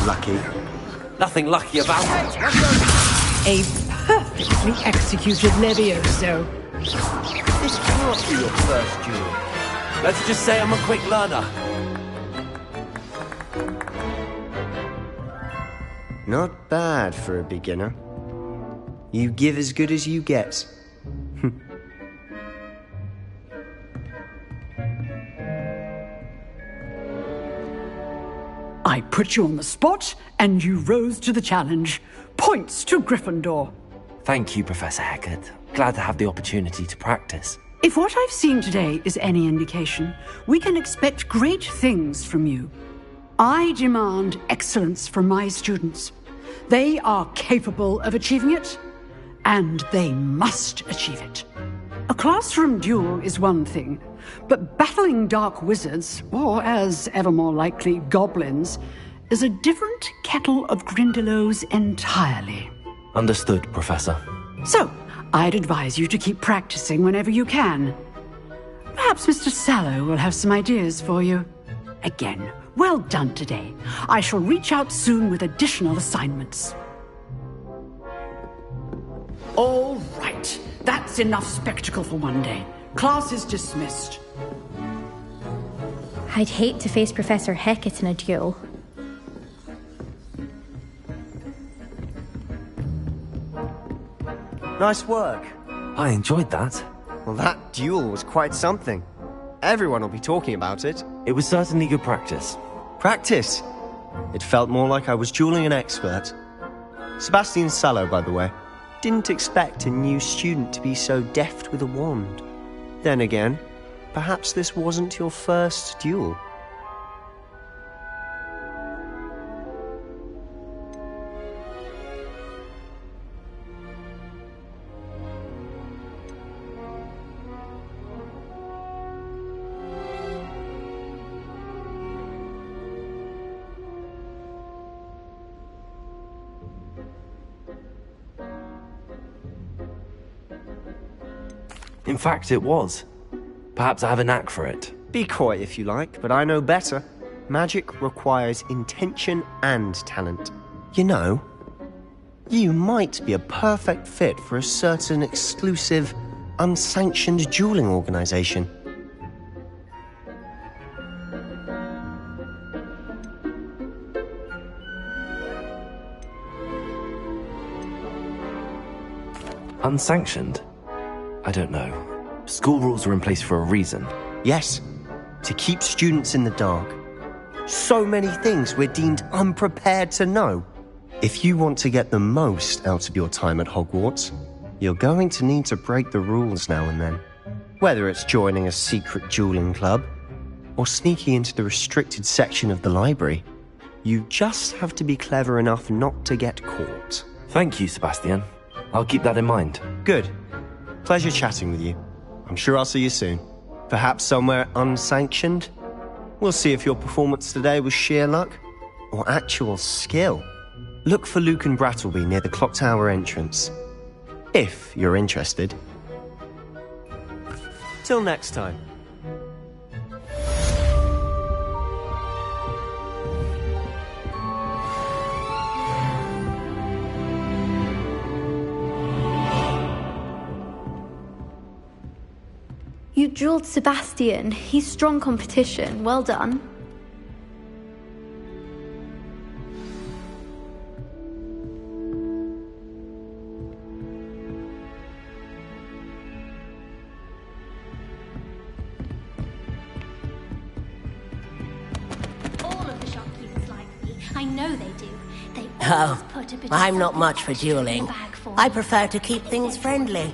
Lucky. Nothing lucky about it. A perfectly executed Levioso. This can't be your first duel. Let's just say I'm a quick learner. Not bad for a beginner. You give as good as you get. I put you on the spot, and you rose to the challenge. Points to Gryffindor. Thank you, Professor Hecat. Glad to have the opportunity to practice. If what I've seen today is any indication, we can expect great things from you. I demand excellence from my students. They are capable of achieving it, and they must achieve it. A classroom duel is one thing, but battling dark wizards, or as ever more likely, goblins, is a different kettle of Grindylows entirely. Understood, Professor. So, I'd advise you to keep practicing whenever you can. Perhaps Mr. Sallow will have some ideas for you. Again, well done today. I shall reach out soon with additional assignments. All right. That's enough spectacle for one day. Class is dismissed. I'd hate to face Professor Hecat in a duel. Nice work. I enjoyed that. Well, that duel was quite something. Everyone will be talking about it. It was certainly good practice. Practice? It felt more like I was dueling an expert. Sebastian Sallow, by the way. Didn't expect a new student to be so deft with a wand. Then again, perhaps this wasn't your first duel. In fact, it was. Perhaps I have a knack for it. Be coy if you like, but I know better. Magic requires intention and talent. You know, you might be a perfect fit for a certain exclusive, unsanctioned dueling organization. Unsanctioned? I don't know. School rules are in place for a reason. Yes, to keep students in the dark. So many things we're deemed unprepared to know. If you want to get the most out of your time at Hogwarts, you're going to need to break the rules now and then. Whether it's joining a secret dueling club, or sneaking into the restricted section of the library, you just have to be clever enough not to get caught. Thank you, Sebastian. I'll keep that in mind. Good. Pleasure chatting with you. I'm sure I'll see you soon. Perhaps somewhere unsanctioned? We'll see if your performance today was sheer luck or actual skill. Look for Luke and Brattleby near the Clock Tower entrance. If you're interested. Till next time. You drilled Sebastian. He's strong competition. Well done. All of the shopkeepers like me. I know they do. They Oh, always put a bit of I'm not something much for extra in your dueling. bag for I me. prefer to keep things friendly.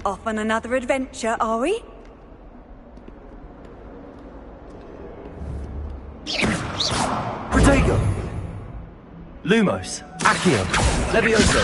Off on another adventure, are we? Protego! Lumos! Accio! Levioso!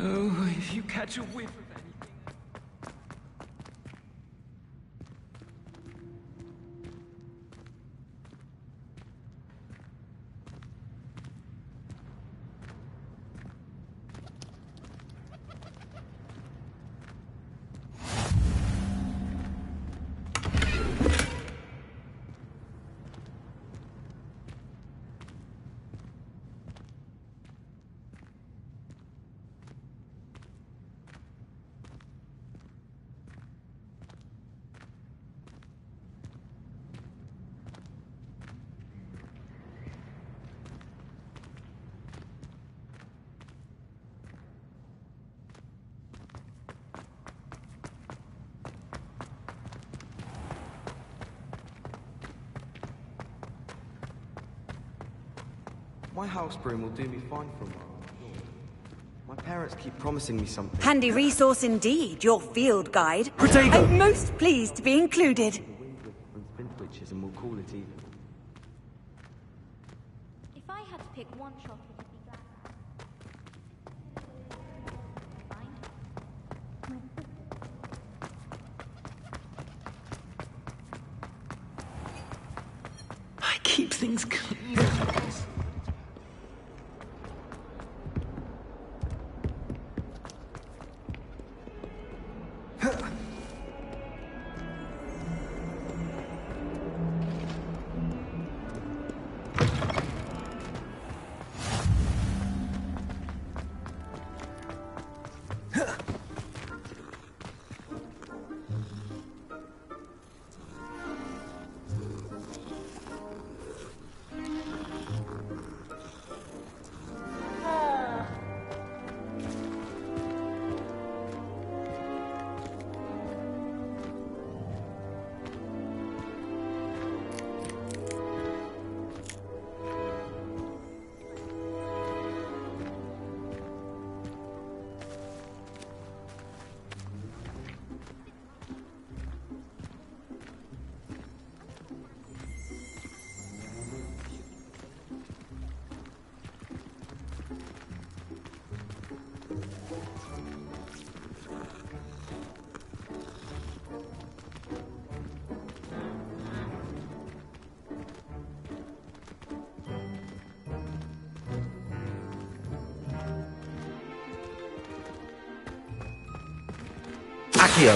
Oh, if you catch a whiff of anything. My house broom will do me fine for a while. My parents keep promising me something. Handy resource indeed, your field guide. Protego! I'm most pleased to be included. And spin switches and we'll call it even. If I had to pick one shop you'd be glad I keep things clean. Accio!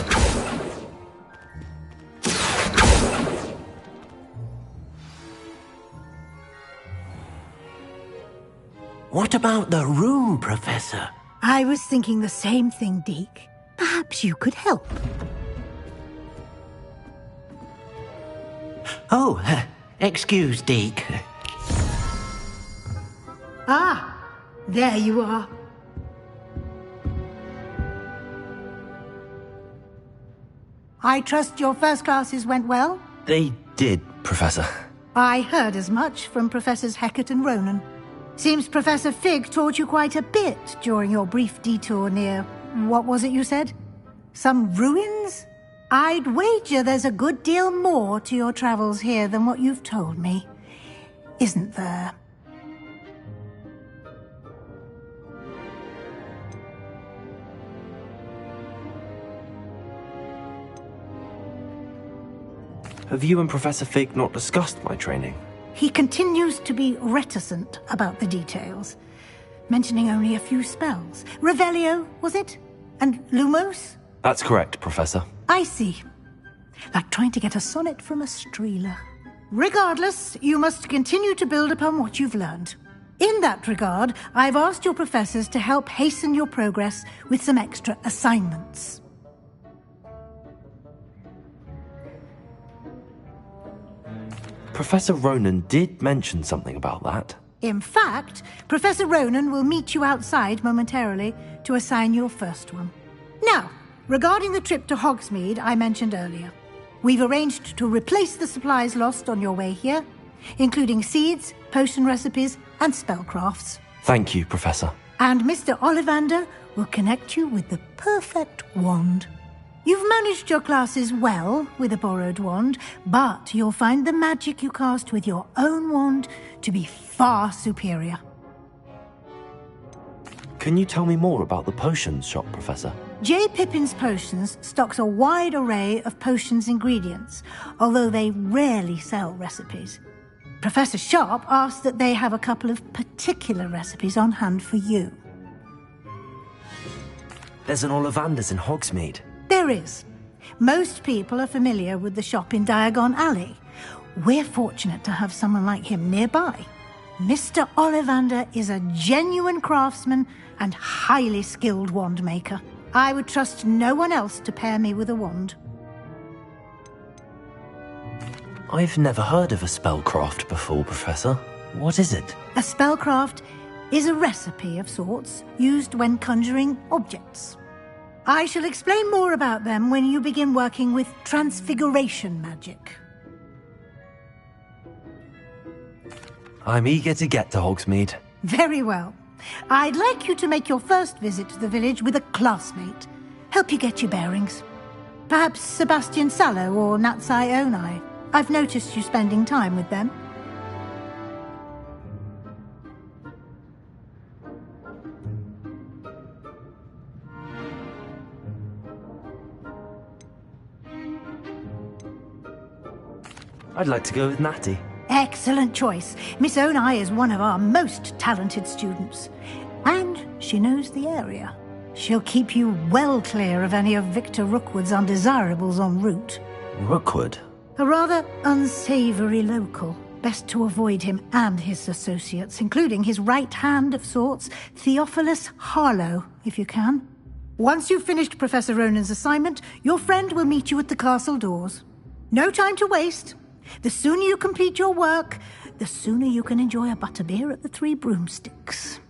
What about the room, Professor? I was thinking the same thing, Deke. Perhaps you could help. Oh, excuse, Deke. Ah, there you are. I trust your first classes went well? They did, Professor. I heard as much from Professors Hecat and Ronan. Seems Professor Fig taught you quite a bit during your brief detour near... what was it you said? Some ruins? I'd wager there's a good deal more to your travels here than what you've told me. Isn't there? Have you and Professor Fig not discussed my training? He continues to be reticent about the details, mentioning only a few spells. Revelio, was it? And Lumos? That's correct, Professor. I see. Like trying to get a sonnet from a streeler. Regardless, you must continue to build upon what you've learned. In that regard, I've asked your professors to help hasten your progress with some extra assignments. Professor Ronan did mention something about that. In fact, Professor Ronan will meet you outside momentarily to assign your first one. Now, regarding the trip to Hogsmeade I mentioned earlier, we've arranged to replace the supplies lost on your way here, including seeds, potion recipes, and spellcrafts. Thank you, Professor. And Mr. Ollivander will connect you with the perfect wand. You've managed your classes well with a borrowed wand, but you'll find the magic you cast with your own wand to be far superior. Can you tell me more about the potions shop, Professor? J. Pippin's Potions stocks a wide array of potions ingredients, although they rarely sell recipes. Professor Sharp asked that they have a couple of particular recipes on hand for you. There's an Ollivander's in Hogsmeade. There is. Most people are familiar with the shop in Diagon Alley. We're fortunate to have someone like him nearby. Mr. Ollivander is a genuine craftsman and highly skilled wand maker. I would trust no one else to pair me with a wand. I've never heard of a spellcraft before, Professor. What is it? A spellcraft is a recipe of sorts used when conjuring objects. I shall explain more about them when you begin working with transfiguration magic. I'm eager to get to Hogsmeade. Very well. I'd like you to make your first visit to the village with a classmate. Help you get your bearings. Perhaps Sebastian Sallow or Natsai Onai. I've noticed you spending time with them. I'd like to go with Natty. Excellent choice. Miss Onai is one of our most talented students. And she knows the area. She'll keep you well clear of any of Victor Rookwood's undesirables en route. Rookwood? A rather unsavoury local. Best to avoid him and his associates, including his right hand of sorts, Theophilus Harlow, if you can. Once you've finished Professor Ronan's assignment, your friend will meet you at the castle doors. No time to waste. The sooner you complete your work, the sooner you can enjoy a butterbeer at the Three Broomsticks.